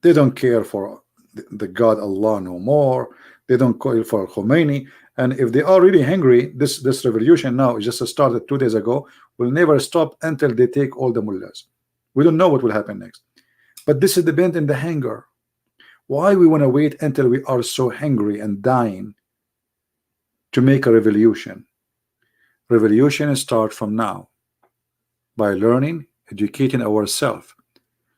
they don't care for the God Allah no more. They don't care for Khomeini. And if they are really hungry, this revolution now is just started 2 days ago, will never stop until they take all the mullahs. We don't know what will happen next. But this is dependent on the hunger. Why we want to wait until we are so hungry and dying to make a revolution? Revolution starts from now, by learning, educating ourselves,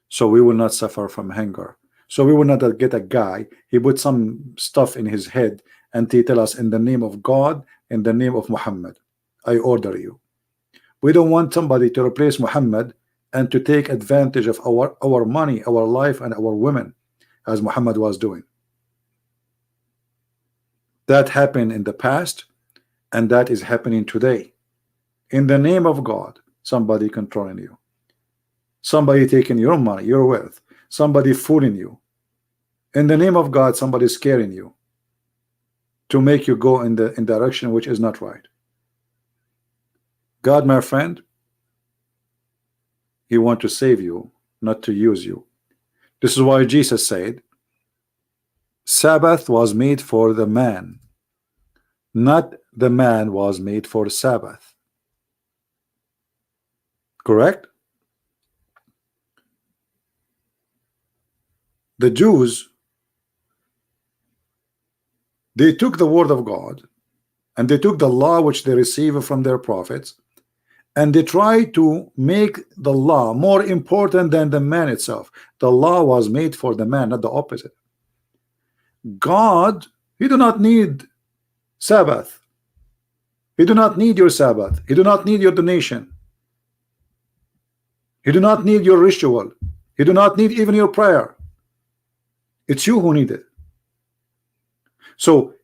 so we will not suffer from hunger. So we will not get a guy, he put some stuff in his head and he tell us, in the name of God, in the name of Muhammad, I order you. We don't want somebody to replace Muhammad and to take advantage of our money, our life, and our women, as Muhammad was doing. That happened in the past, and that is happening today. In the name of God, somebody controlling you, somebody taking your money, your wealth, somebody fooling you. In the name of God, somebody scaring you to make you go in direction which is not right. God, my friend, he wants to save you, not to use you. This is why Jesus said, Sabbath was made for the man, not the man was made for Sabbath. Correct? The Jews, they took the word of God and they took the law which they received from their prophets, and they tried to make the law more important than the man itself. The law was made for the man, not the opposite. God, he do not need Sabbath. He do not need your Sabbath. He do not need your donation. He do not need your ritual. He do not need even your prayer. It's you who need it. So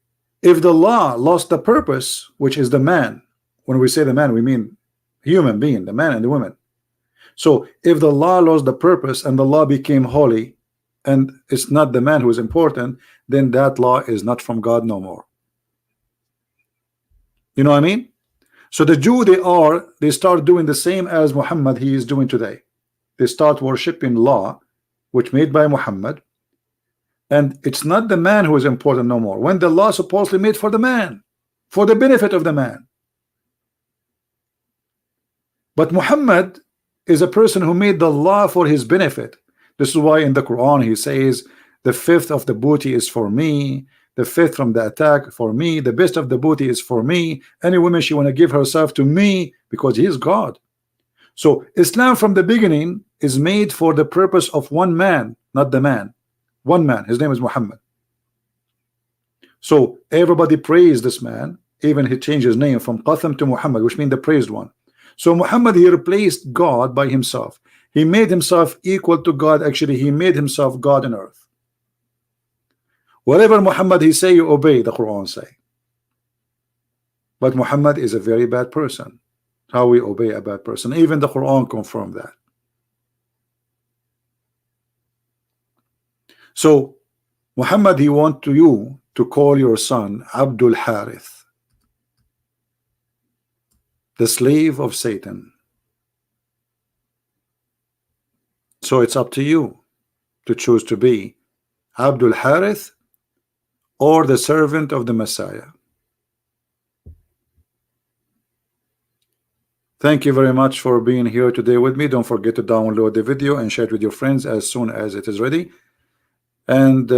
if the law lost the purpose, which is the man, when we say the man, we mean human being, the man and the woman. So if the law lost the purpose and the law became holy, and it's not the man who is important, then that law is not from God no more. You know what I mean? So the Jew, they start doing the same as Muhammad he is doing today. They start worshiping law which made by Muhammad, and it's not the man who is important no more, when the law supposedly made for the man, for the benefit of the man. But Muhammad is a person who made the law for his benefit. This is why in the Quran he says, the fifth of the booty is for me, the fifth from the attack for me, the best of the booty is for me, any woman she want to give herself to me, because he is God. So Islam from the beginning is made for the purpose of one man, not the man. One man, his name is Muhammad. So everybody praised this man, even he changed his name from Qatham to Muhammad, which means the praised one. So Muhammad, he replaced God by himself. He made himself equal to God. Actually, he made himself God on earth. Whatever Muhammad he say, you obey, the Quran say. But Muhammad is a very bad person. How we obey a bad person? Even the Quran confirmed that. So Muhammad, he want you to call your son Abdul Harith, the slave of Satan. So it's up to you to choose to be Abdul Harith or the servant of the Messiah. Thank you very much for being here today with me. Don't forget to download the video and share it with your friends as soon as it is ready. And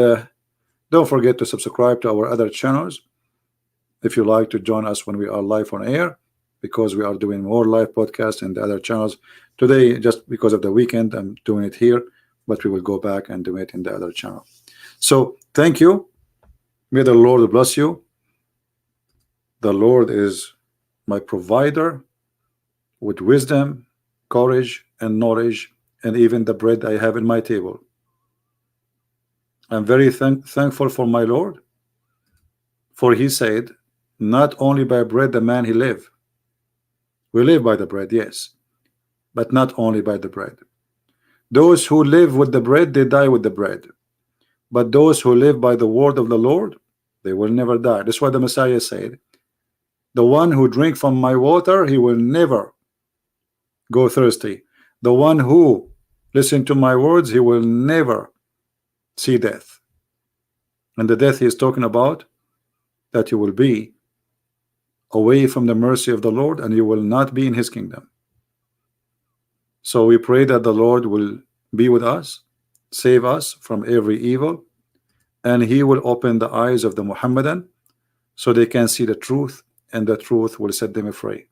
don't forget to subscribe to our other channels if you like to join us when we are live on air, because we are doing more live podcasts in the other channels. Today, just because of the weekend, I'm doing it here, but we will go back and do it in the other channel. So thank you. May the Lord bless you. The Lord is my provider with wisdom, courage, and knowledge, and even the bread I have in my table. I'm very thankful for my Lord, for he said, not only by bread the man he live. We live by the bread, yes, but not only by the bread. Those who live with the bread, they die with the bread. But those who live by the word of the Lord, they will never die. That's why the Messiah said, the one who drink from my water, he will never go thirsty. The one who listen to my words, he will never see death. And the death he is talking about, that you will be away from the mercy of the Lord, and you will not be in his kingdom. So we pray that the Lord will be with us, save us from every evil, and he will open the eyes of the Muhammadan so they can see the truth, and the truth will set them free.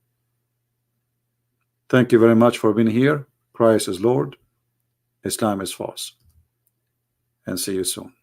Thank you very much for being here. Christ is Lord, Islam is false, and see you soon.